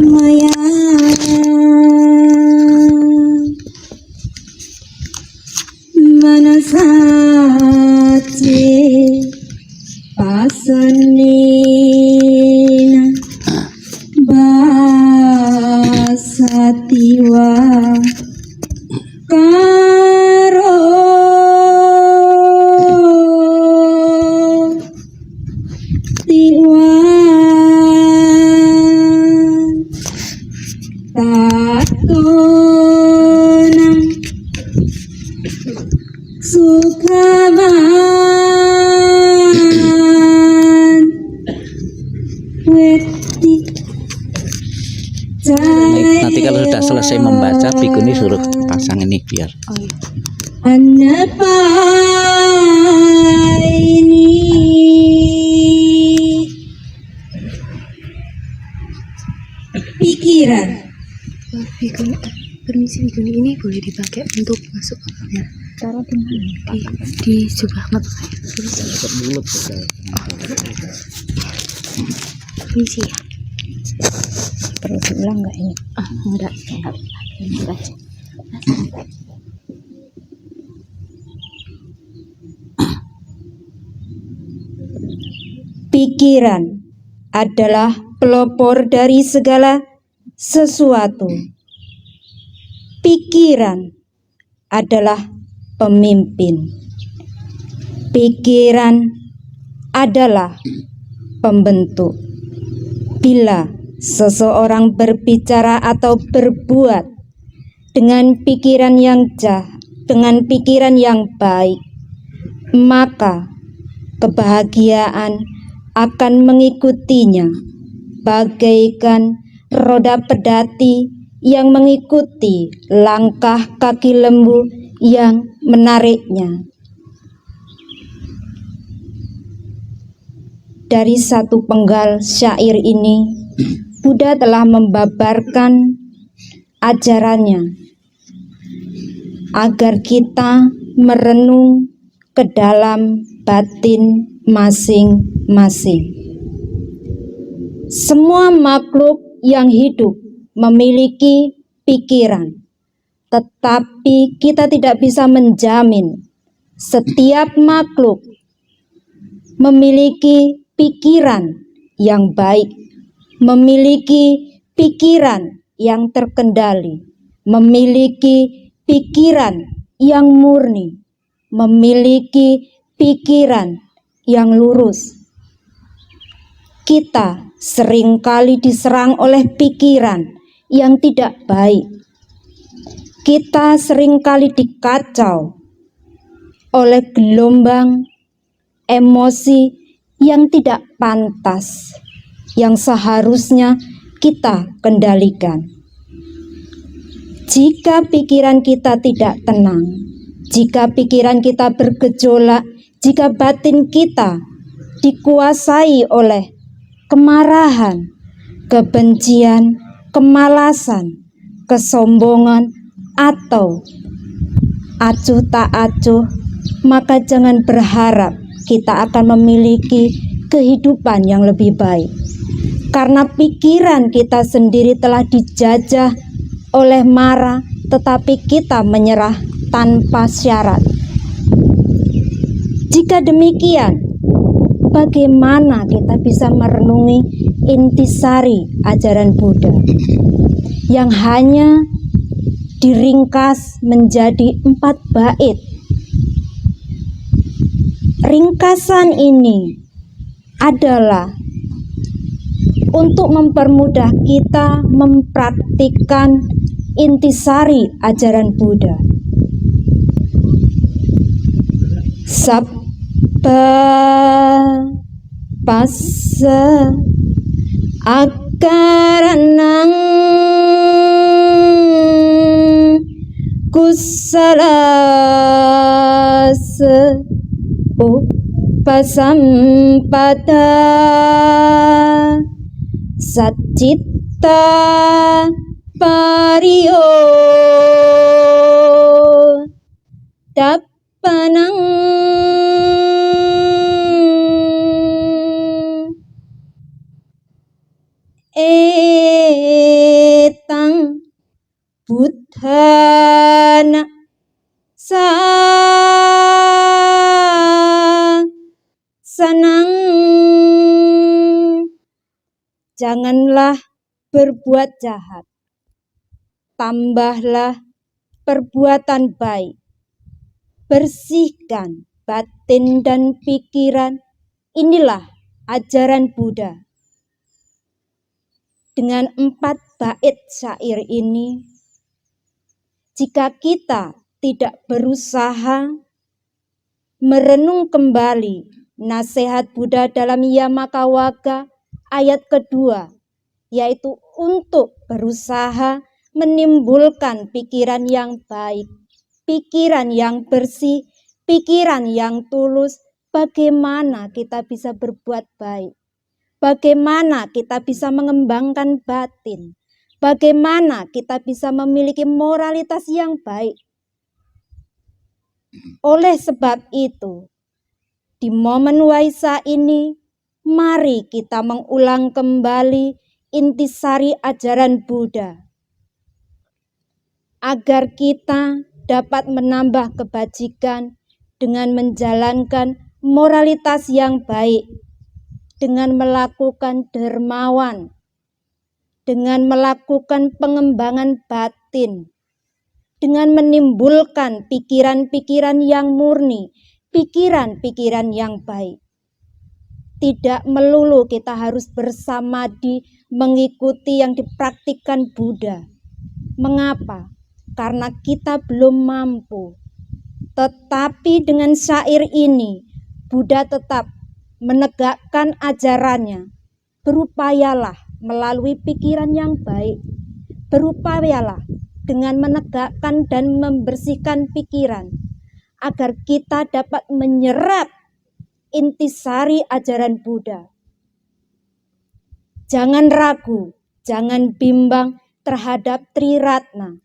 Maya Manasace Pasanena Basatiwa Karo Tiwa Tatonang Sukaman Weti Nanti kalau sudah selesai membaca, Bhikkhuni suruh pasang ini biar. Anapa ini pikiran. Bhikkhuni, permisi Bhikkhuni, ini boleh dipakai untuk masuk ya? Taruh di mana? Di sebelah mata saya. Isi ya. Perlu diulang nggak ini? Enggak. Enggak. Pikiran adalah pelopor dari segala sesuatu. Pikiran adalah pemimpin. Pikiran adalah pembentuk. Bila seseorang berbicara atau berbuat dengan pikiran yang jahat, dengan pikiran yang baik, maka kebahagiaan akan mengikutinya bagaikan roda pedati yang mengikuti langkah kaki lembu yang menariknya. Dari satu penggal syair ini, Buddha telah membabarkan ajarannya agar kita merenung ke dalam batin masing-masing. Semua makhluk yang hidup memiliki pikiran, tetapi kita tidak bisa menjamin setiap makhluk memiliki pikiran yang baik, memiliki pikiran yang terkendali, memiliki pikiran yang murni, memiliki pikiran yang lurus. Kita seringkali diserang oleh pikiran yang tidak baik. Kita seringkali dikacau oleh gelombang emosi yang tidak pantas, yang seharusnya kita kendalikan. Jika pikiran kita tidak tenang, jika pikiran kita bergejolak, jika batin kita dikuasai oleh kemarahan, kebencian, kemalasan, kesombongan, atau acuh tak acuh, maka jangan berharap kita akan memiliki kehidupan yang lebih baik. Karena pikiran kita sendiri telah dijajah oleh mara, tetapi kita menyerah tanpa syarat. Jika demikian, bagaimana kita bisa merenungi intisari ajaran Buddha yang hanya diringkas menjadi 4 bait? Ringkasan ini adalah untuk mempermudah kita mempraktikkan intisari ajaran Buddha. Sabba passa akaranang kusalasa upasampada sacitta pariyo dappanang etang buddhana sanang. Janganlah berbuat jahat, tambahlah perbuatan baik, bersihkan batin dan pikiran. Inilah ajaran Buddha. Dengan 4 bait syair ini, jika kita tidak berusaha merenung kembali nasihat Buddha dalam Yamakawaka ayat kedua, yaitu untuk berusaha menimbulkan pikiran yang baik, pikiran yang bersih, pikiran yang tulus, bagaimana kita bisa berbuat baik? Bagaimana kita bisa mengembangkan batin? Bagaimana kita bisa memiliki moralitas yang baik? Oleh sebab itu, di momen Waisak ini, mari kita mengulang kembali intisari ajaran Buddha, agar kita dapat menambah kebajikan dengan menjalankan moralitas yang baik, dengan melakukan dermawan, dengan melakukan pengembangan batin, dengan menimbulkan pikiran-pikiran yang murni, pikiran-pikiran yang baik. Tidak melulu kita harus bersamadi mengikuti yang dipraktikkan Buddha. Mengapa? Karena kita belum mampu. Tetapi dengan syair ini, Buddha tetap menegakkan ajarannya. Berupayalah melalui pikiran yang baik. Berupayalah dengan menegakkan dan membersihkan pikiran, agar kita dapat menyerap intisari ajaran Buddha. Jangan ragu, jangan bimbang terhadap Triratna.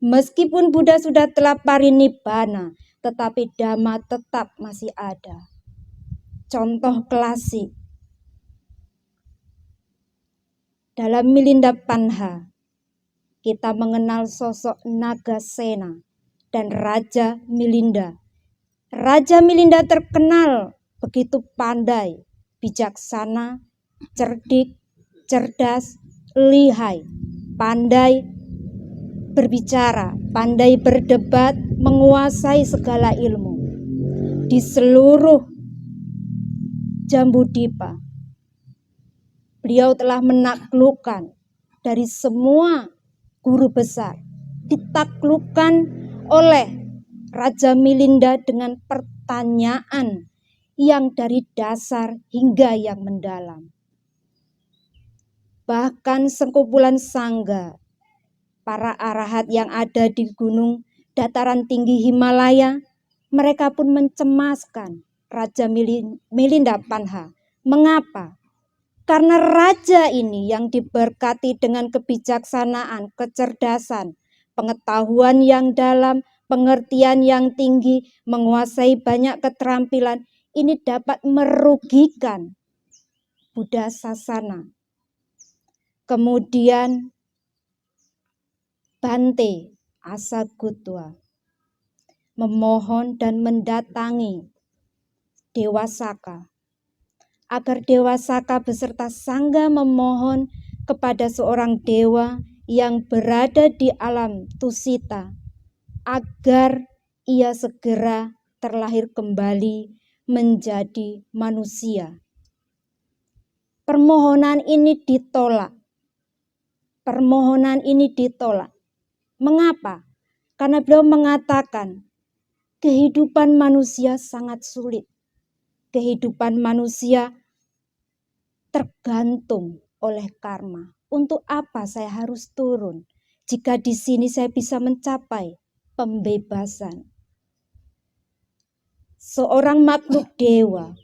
Meskipun Buddha sudah telah parinibbana, tetapi Dhamma tetap masih ada. Contoh klasik dalam Milinda Panha, kita mengenal sosok Nagasena dan Raja Milinda. Raja Milinda terkenal begitu pandai, bijaksana, cerdik, cerdas, lihai, pandai berbicara, pandai berdebat, menguasai segala ilmu. Di seluruh Jambudipa, beliau telah menaklukkan dari semua guru besar, ditaklukkan oleh Raja Milinda dengan pertanyaan yang dari dasar hingga yang mendalam. Bahkan sekumpulan sangga, para arahat yang ada di gunung dataran tinggi Himalaya, mereka pun mencemaskan Raja Milinda Panha. Mengapa? Karena raja ini yang diberkati dengan kebijaksanaan, kecerdasan, pengetahuan yang dalam, pengertian yang tinggi, menguasai banyak keterampilan, ini dapat merugikan Buddha Sasana. Kemudian Bante Asagutwa memohon dan mendatangi Dewa Saka, agar Dewa Saka beserta sangga memohon kepada seorang dewa yang berada di alam Tusita, agar ia segera terlahir kembali menjadi manusia. Permohonan ini ditolak. Permohonan ini ditolak. Mengapa? Karena beliau mengatakan kehidupan manusia sangat sulit. Kehidupan manusia tergantung oleh karma. Untuk apa saya harus turun jika di sini saya bisa mencapai pembebasan? Seorang makhluk dewa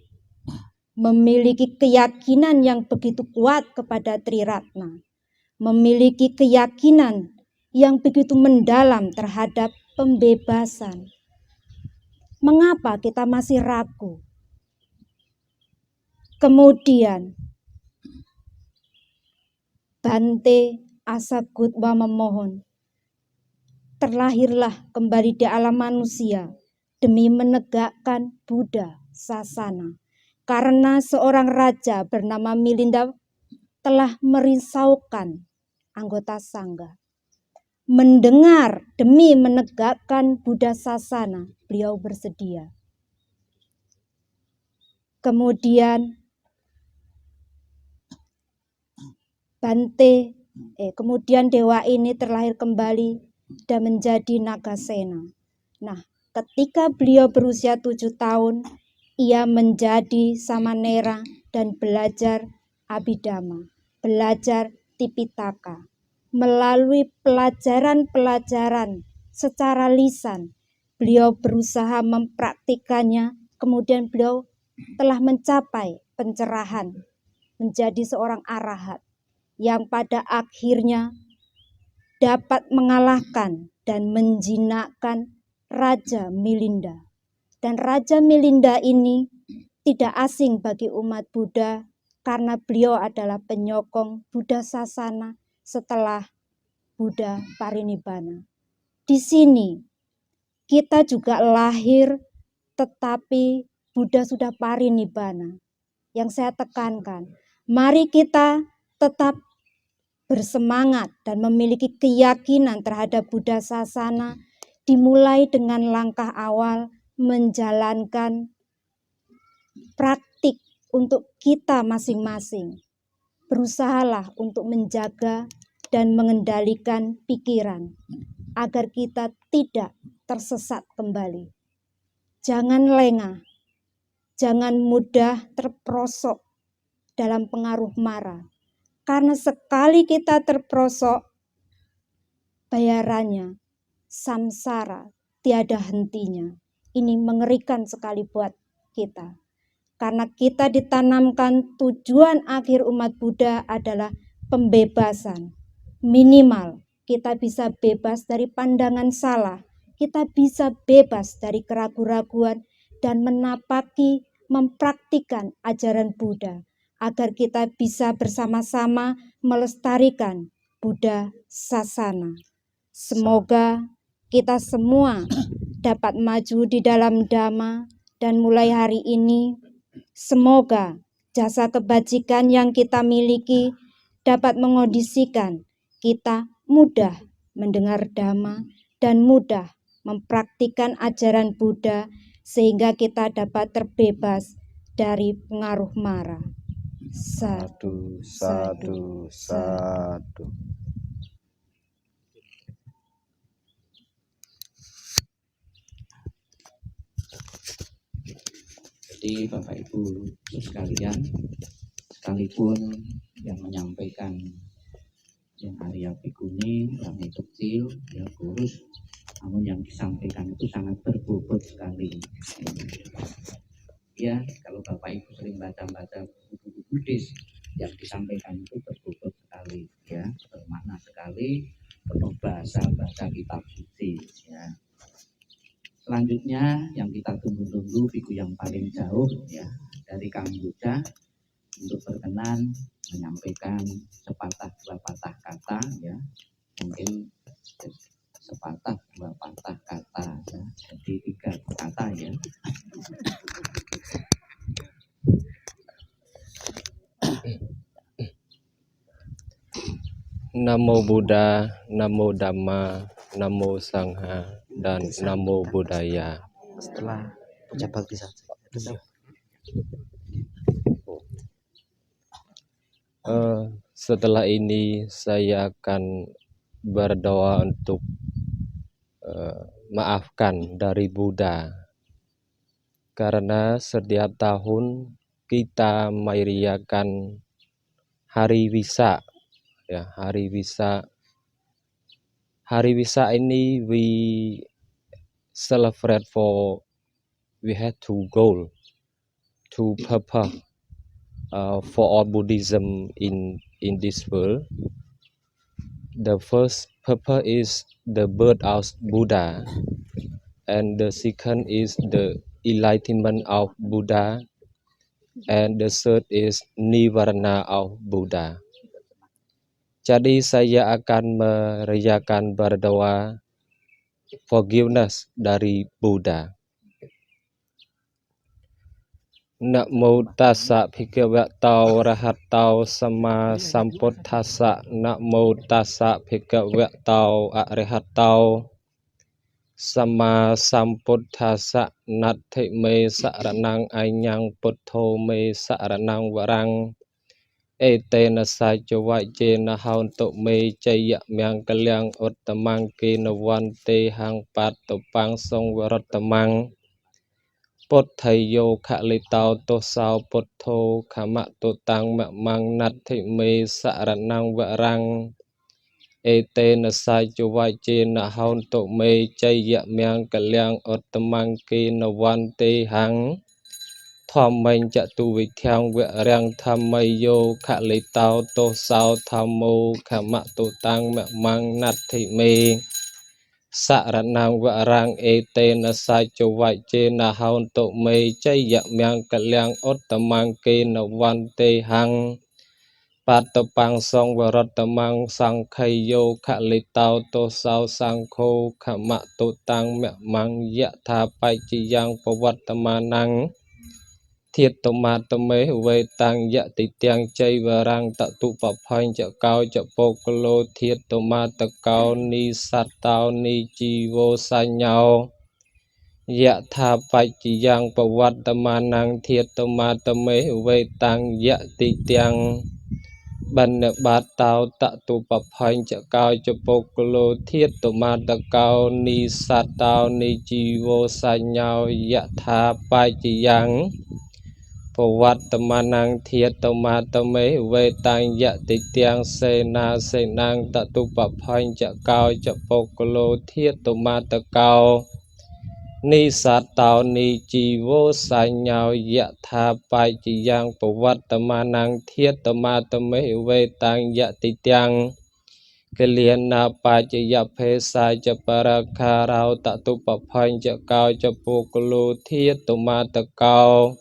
memiliki keyakinan yang begitu kuat kepada Triratna, memiliki keyakinan yang begitu mendalam terhadap pembebasan. Mengapa kita masih ragu? Kemudian Bante Asagutwa memohon, terlahirlah kembali di alam manusia demi menegakkan Buddha Sasana. Karena seorang raja bernama Milinda telah merisaukan anggota sangga. Mendengar demi menegakkan Buddha Sasana, beliau bersedia. Kemudian kemudian dewa ini terlahir kembali dan menjadi Nagasena. Nah, ketika beliau berusia 7 tahun, ia menjadi samanera dan belajar Abhidhamma, belajar Tipitaka. Melalui pelajaran-pelajaran secara lisan, beliau berusaha mempraktikannya, kemudian beliau telah mencapai pencerahan, menjadi seorang arahat yang pada akhirnya dapat mengalahkan dan menjinakkan Raja Milinda. Dan Raja Milinda ini tidak asing bagi umat Buddha karena beliau adalah penyokong Buddha Sasana setelah Buddha Parinibbana. Di sini kita juga lahir tetapi Buddha sudah Parinibbana. Yang saya tekankan, mari kita tetap bersemangat dan memiliki keyakinan terhadap Buddha Sasana, dimulai dengan langkah awal menjalankan praktik untuk kita masing-masing. Berusahalah untuk menjaga dan mengendalikan pikiran agar kita tidak tersesat kembali. Jangan lengah, jangan mudah terperosok dalam pengaruh mara. Karena sekali kita terperosok, bayarannya samsara tiada hentinya. Ini mengerikan sekali buat kita. Karena kita ditanamkan tujuan akhir umat Buddha adalah pembebasan. Minimal kita bisa bebas dari pandangan salah. Kita bisa bebas dari keraguan-raguan dan mempraktikkan ajaran Buddha. Agar kita bisa bersama-sama melestarikan Buddha Sasana. Semoga kita semua dapat maju di dalam Dhamma dan mulai hari ini semoga jasa kebajikan yang kita miliki dapat mengondisikan kita mudah mendengar Dhamma dan mudah mempraktikkan ajaran Buddha sehingga kita dapat terbebas dari pengaruh mara. Sadu, sadu, sadu. Jadi Bapak Ibu sekalian, sekalipun yang menyampaikan yang Arya Bhikkhuni, yang kecil, yang kurus, namun yang disampaikan itu sangat berbobot sekali. Ya, kalau Bapak Ibu sering baca-baca buku-buku Buddhis, yang disampaikan itu berbobot sekali, ya, bermakna sekali, penuh bahasa kitab suci, ya. Selanjutnya yang kita tunggu-tunggu biku yang paling jauh, ya, dari Kamboja untuk berkenan menyampaikan sepatah dua patah kata, ya, mungkin sepatah dua patah kata, ya, jadi 3 kata, ya. Namo Buddha, Namo Dhamma, Namo Sangha, dan Namo Buddhaya. Setelah baca bakti saja. Setelah ini saya akan berdoa untuk maafkan dari Buddha. Karena setiap tahun kita merayakan Hari Wisa. Ya, Hari Wisa. Hari Wisa ini we celebrate we had 2 goals, 2 purpose for all Buddhism in this world. The first purpose is the birth of Buddha, and the second is the enlightenment of Buddha, and the third is Nivarana of Buddha. Jadi saya akan merayakan berdoa forgiveness dari Buddha. Namo tassa bhagavato arahato sama sambuddhassa. Namo tassa bhagavato arahato sama sambuddhassa. Natti me saranang anyang buddho me saranang warang. Etena saja wajena hauntuk me jaya myang kaliang uttamang kinawante hang patupang song warotamang. Buddhayo kalitao tosao buddho kamak tutang mamang natti me saranang warang. Etena saja wajena hauntuk me jaya myang kaliang uttamang kinawante hang. Thom mình chạ tu vị theo vẹn răng tham mây yo khả lý tao tô sao tham mô khả mạ tu tăng mẹ mang nát thị mê Saranang warang etena saja wajena haun tuk mei jaya miang kaliang otamang kena wante hang patepang song waratamang sang khayo kalitau to sao sang kho khamak tu tang mek mang ya tha pai chi yang pawatamanang Thiệt tụ ma tụ mê vây tăng dạ tị tiang chay và răng tạ tụ bạp hành chạ cao chạ bồ cơ lô thiệt tụ ma tạ cao ni sát tao ni chi vô sa nhau dạ tha bạch chi yang bà vát tà ma năng thiệt tụ ma tụ mê vây tăng dạ tị tiang Bần nợ bát tao tạ tụ bạp hành chạ cao chạ bồ cơ lô thiệt tụ ma tạ cao ni sát tao ni chi vô sa nhau dạ tha bạch chi yang Pawatamanang thiyatamata-mê vê tăng dạ tị tiang sê nang tạ tu bạp hành chạ cao chạ bồ cơ lô thiyatamata cao Ni sát tao ni chi vô sa nhau dạ tha bạch chi yang pawatamanang thiyatamata-mê vê tăng dạ tị tiang Kalian na pa cha ya phê sa cha para kha rao tạ tu bạp hành chạ cao chạ bồ cơ lô thiyatamata cao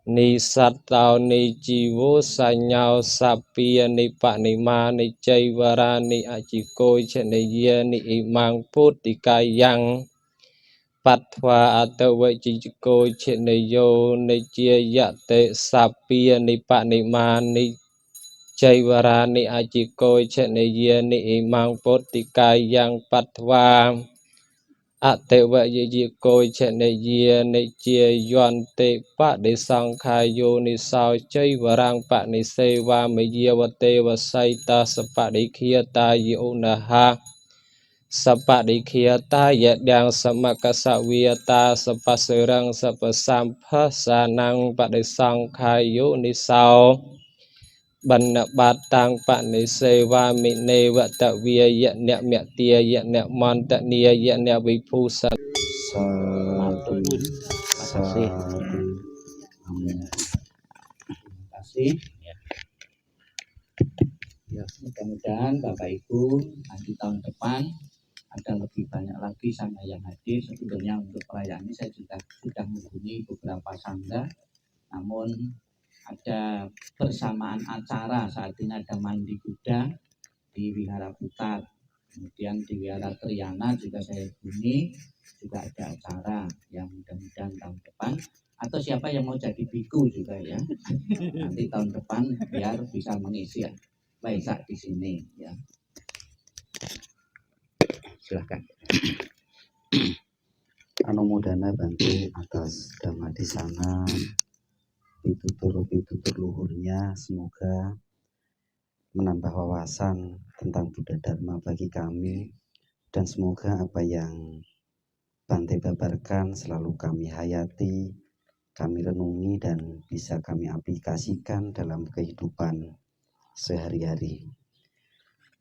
Ni sát tao ni chi vô sa nhau sa pia ni pa ni ma ni chay vara ni a chi koi cha ni ye ni imang put ti kai yang pat thwa a ta we chi koi cha ni yo ni chia ya te sa pia ni pa ni ma ni chay vara ni a chi koi cha ni ye ni imang put ti kai yang pat thwa a te vợ ye coi che ne ye ne chia yuan te pa de sang khai yo ni sao chay varang pa ni se va me ye va te va sai ta sapa de khia ta yo na ha sapa de khia ta ye dang samakasa via ta sapa serang sapa sampha sanang pa de sang khai yo ni sao Bần nợ bát tăng pa ni se va mi ne va ta via ye ne me tia ye ne man ta nia ye ne vi phu sa Satu, Makasih. satu. Amin. Terima kasih. Ya, mudah-mudahan Bapak Ibu nanti tahun depan ada lebih banyak lagi sangga yang hadir. Sebetulnya untuk perayaan ini saya juga sudah menghubungi beberapa sangga, namun ada persamaan acara saat ini ada mandi kuda di Wihara Putar, kemudian di Wihara Triana juga saya hubungi juga ada acara yang mudah-mudahan tahun depan atau siapa yang mau jadi biku juga ya nanti tahun depan biar bisa mengisi ya. Waisak di sini ya. Silakan. Anumodana bantu atas dhamma di sana, pitutur luhurnya, semoga menambah wawasan tentang Buddha Dharma bagi kami, dan semoga apa yang Bante babarkan selalu kami hayati, kami renungi, dan bisa kami aplikasikan dalam kehidupan sehari-hari.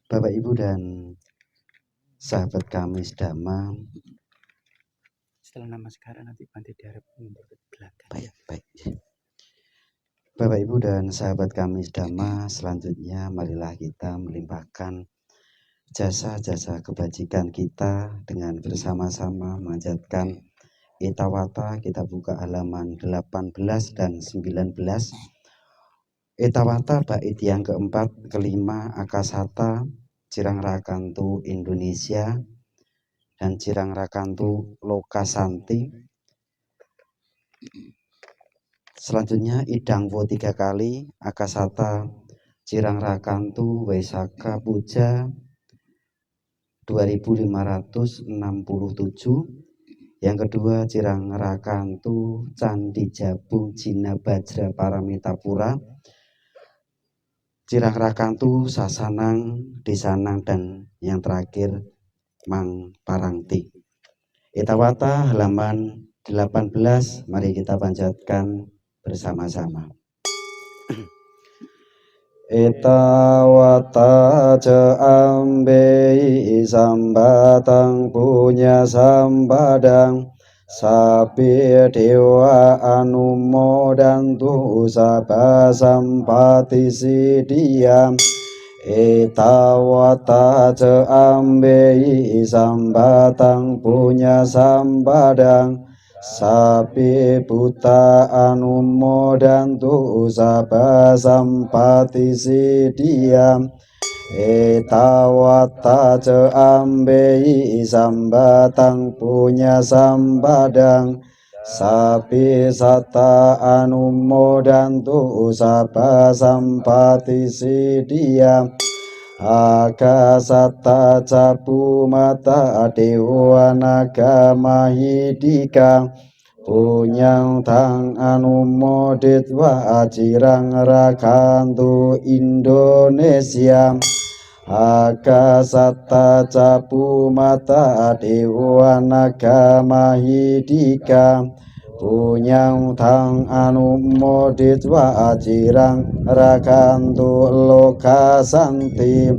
Bapak Ibu dan sahabat kami sedama, Setelah nama sekarang nanti Bante diharap mundur ke belakang. baik. Bapak Ibu dan sahabat kami sedama, selanjutnya marilah kita melimpahkan jasa-jasa kebajikan kita dengan bersama-sama mengajarkan Etawata. Kita buka halaman 18 dan 19. Etawata bait yang keempat, kelima, Akasata, Cirang Rakantu Indonesia, dan Cirang Rakantu Lokasanti. Selanjutnya Idangwo 3 kali, Akasata Cirang Rakantu Waisaka Puja 2567. Yang kedua Cirang Rakantu Candi Jabung Jina Bajra Paramitapura, Cirang Rakantu Sasanang Desanang, dan yang terakhir Mang Parangti. Etawata halaman 18, mari kita panjatkan bersama-sama. Etawata ca ambei sambatang punya sampadang sapi dewa anumodantu sabha sampati siddhiyam Etawata ce ambei sambatang punya sampadang sapi buta anumodantu sabba sampati sidiam. Etawata ce ambei sambatang punya sampadang sapi sata anumodantu sabba sampati sidia. Akasata capu mata dewa naga mahidika punyang tang anumodit wa acirang rakantu Indonesia. Akasata capu mata dewa naga mahidika punyang tang anumodit wa acirang rakantu lokasanti.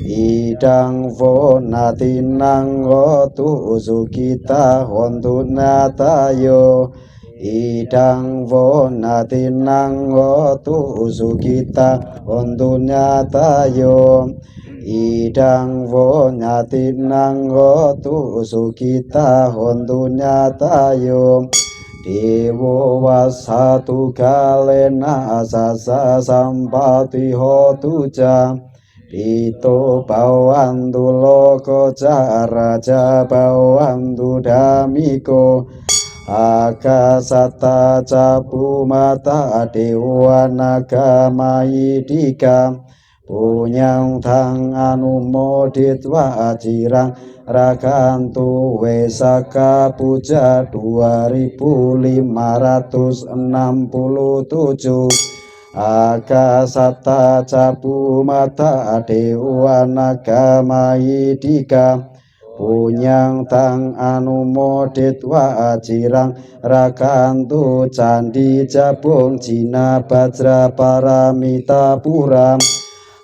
Idang vonati nang hotu sukita hontu natayo. Idang vonati nang hotu sukita hontu natayo. Idang vonati nang hotu sukita hontu natayo. Dewo wasatu kalena asasa sampati hotu jam. Dito bawantu loko raja bawantu damiko. Akasata capu mata dewa naga mahidika punyang tang anumodit wa acirang rakantu wesaka puja 2567. Akasata capu mata dewa naga mahidika punyang tang anumodit wa acirang rakantu candi jabung Cina Bajra Paramita Pura.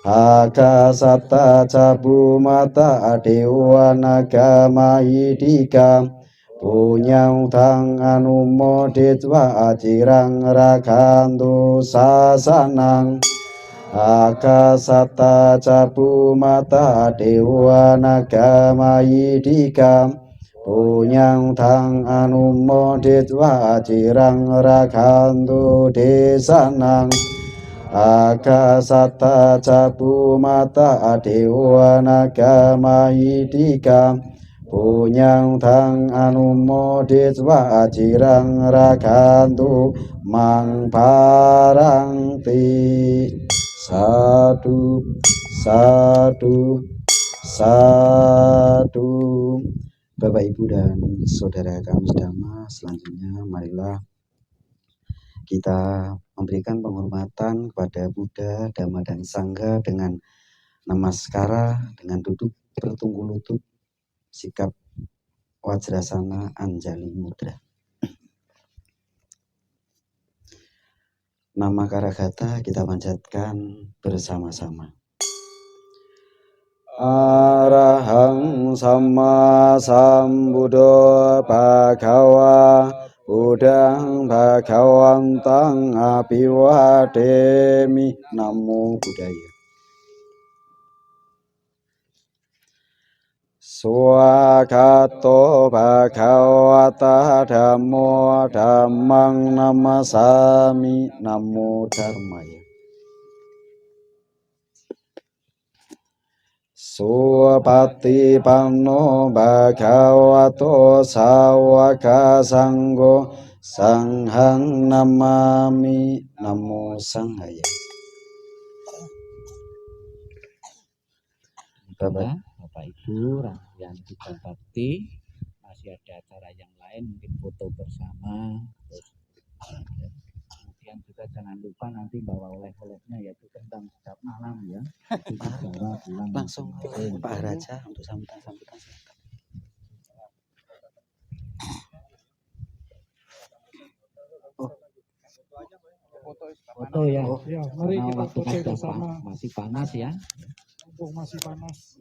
Akasata capu mata dewa naga mahidika punyang tang anumodit wa acirang rakantu sasanang. Akasata capu mata dewa naga mahidika punyang tang anumodit wa acirang rakantu desanang. Akasata capu mata dewa naga mahidika punyang tang anumodit wa acirang rakantu mang paranti. Sadu, sadu, sadu. Bapak Ibu dan saudara kami sedama, selanjutnya marilah kita memberikan penghormatan kepada Buddha, Dhamma dan Sangha dengan namaskara, dengan duduk bertunggu lutut, sikap Wajrasana Anjali Mudra. Nama Karagata kita panjatkan bersama-sama. Arahang Sama Sambuddho Bhagawa Buddhang Bhagawantang Abhiwademi. Namo Buddhaya. Swagato Bhagavata Dhammo Dhammang Namasami. Namo Dharmaya. Supati Panno Bhagavato Sawaka Sanggo Sanghang Namami. Namo Sanghaya. Bapak Ibu yang kita bakti, masih ada acara yang lain, mungkin foto bersama, terus kemudian juga jangan lupa nanti bawa oleh-olehnya, yaitu kentang setiap malam ya. Itu dibawa pulang Langsung Pak Raja untuk sambutan. Foto ya. Mari Karena kita waktu foto sudah bersama. masih panas ya. Mumpung masih panas.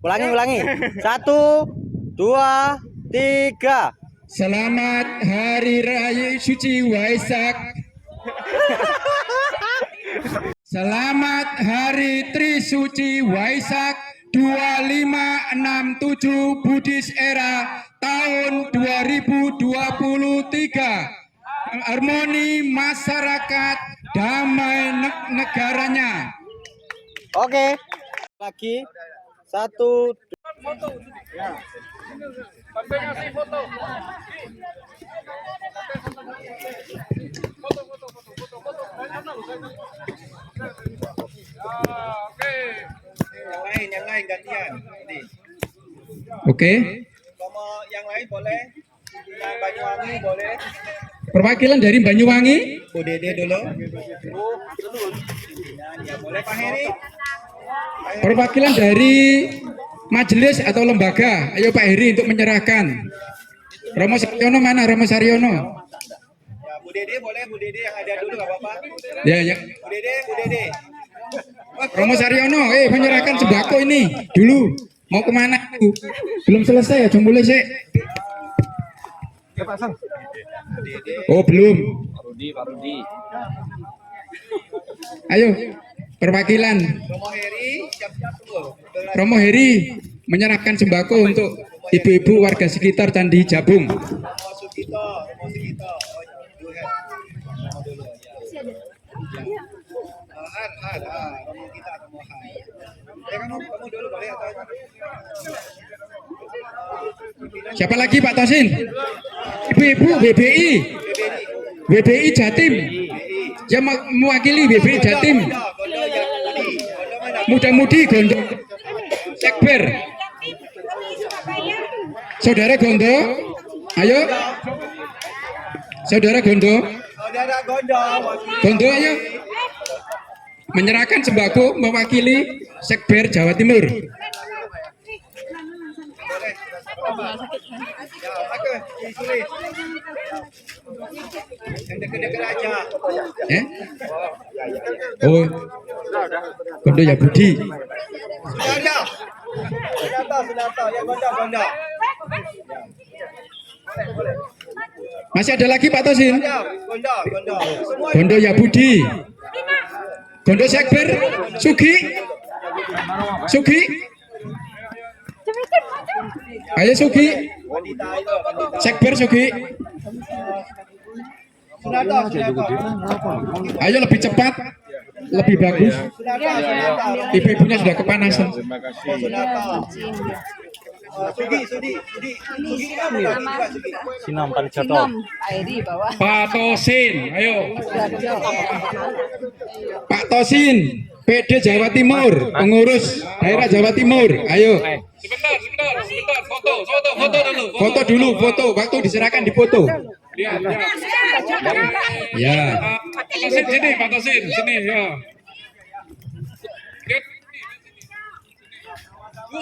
Ulangi. 1, 2, 3. Selamat Hari Raya Suci Waisak. Selamat Hari Trisuci Waisak 2567 Buddhis Era tahun 2023. Harmoni masyarakat, damai negaranya. Oke. Lagi. 1, 2. Yang lain gantian. Oke. Yang lain boleh. Yang Banyuwangi boleh. Perwakilan dari Banyuwangi. Bu Dede dulu. Ya boleh Pak Heri. Perwakilan dari majelis atau lembaga. Ayo Pak Heri untuk menyerahkan. Romo Saryono mana? Romo Saryono. Ya Bu Dede boleh. Bu Dede yang ada dulu nggak apa-apa. Ya. Bu Dede. Romo Saryono, menyerahkan sembako ini dulu. Mau kemana? Belum selesai ya, jom boleh sih. Oh belum. Pak Rudi. Ayo, perwakilan Romo Heri menyerahkan sembako untuk ibu-ibu warga sekitar Candi Jabung. Romo Sugito. Romo kita Romo Han. Kamu dulu boleh atau Siapa lagi Pak Tosin? Ibu-ibu WBI Jatim. Yang mewakili WBI Jatim. Muda-mudi Gondo Sekber. Saudara Gondo, ayo. Saudara Gondo. Gondo ayo. Menyerahkan sembako mewakili Sekber Jawa Timur. yang dekat-dekat aja. Oh, Gondo ya Budi. Sudah tahu. Ya Gondo. Masih ada lagi Pak Tosin? Gondo. Gondo ya Budi. Gondo Sekber, Sugi. Ayo Sugi. Sekber Sugi. Sudah tahu. Ayo lebih cepat, lebih bagus. Ibu-ibunya sudah kepanasan. Sudah tahu. Sudi. Sinam Parijoto. Pak Tosin, ayo. Pak Tosin, PD Jawa Timur, pengurus daerah Jawa Timur, ayo. Sebentar, foto dulu. Foto, waktu diserahkan di foto. Ya. Sini, Pak Tosin, sini, ya.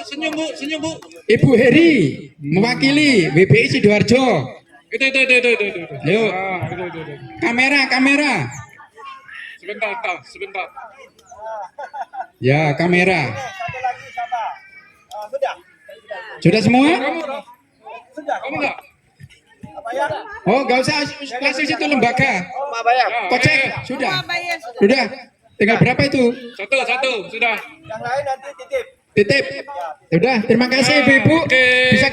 Senyum, Bu. Ibu Heri mewakili WBI Sidoarjo. Itu. Ayo. Kamera. Sebentar. Ya, kamera. Satu lagi siapa? Sudah. Sudah semua? Kamu enggak? Apa ya? Oh, enggak usah klasik itu lembaga. Pak bayar. Kocek, sudah. Tinggal berapa itu? Satu, sudah. Yang lain nanti titip. Titip. Sudah, terima kasih Ibu-ibu. Bisa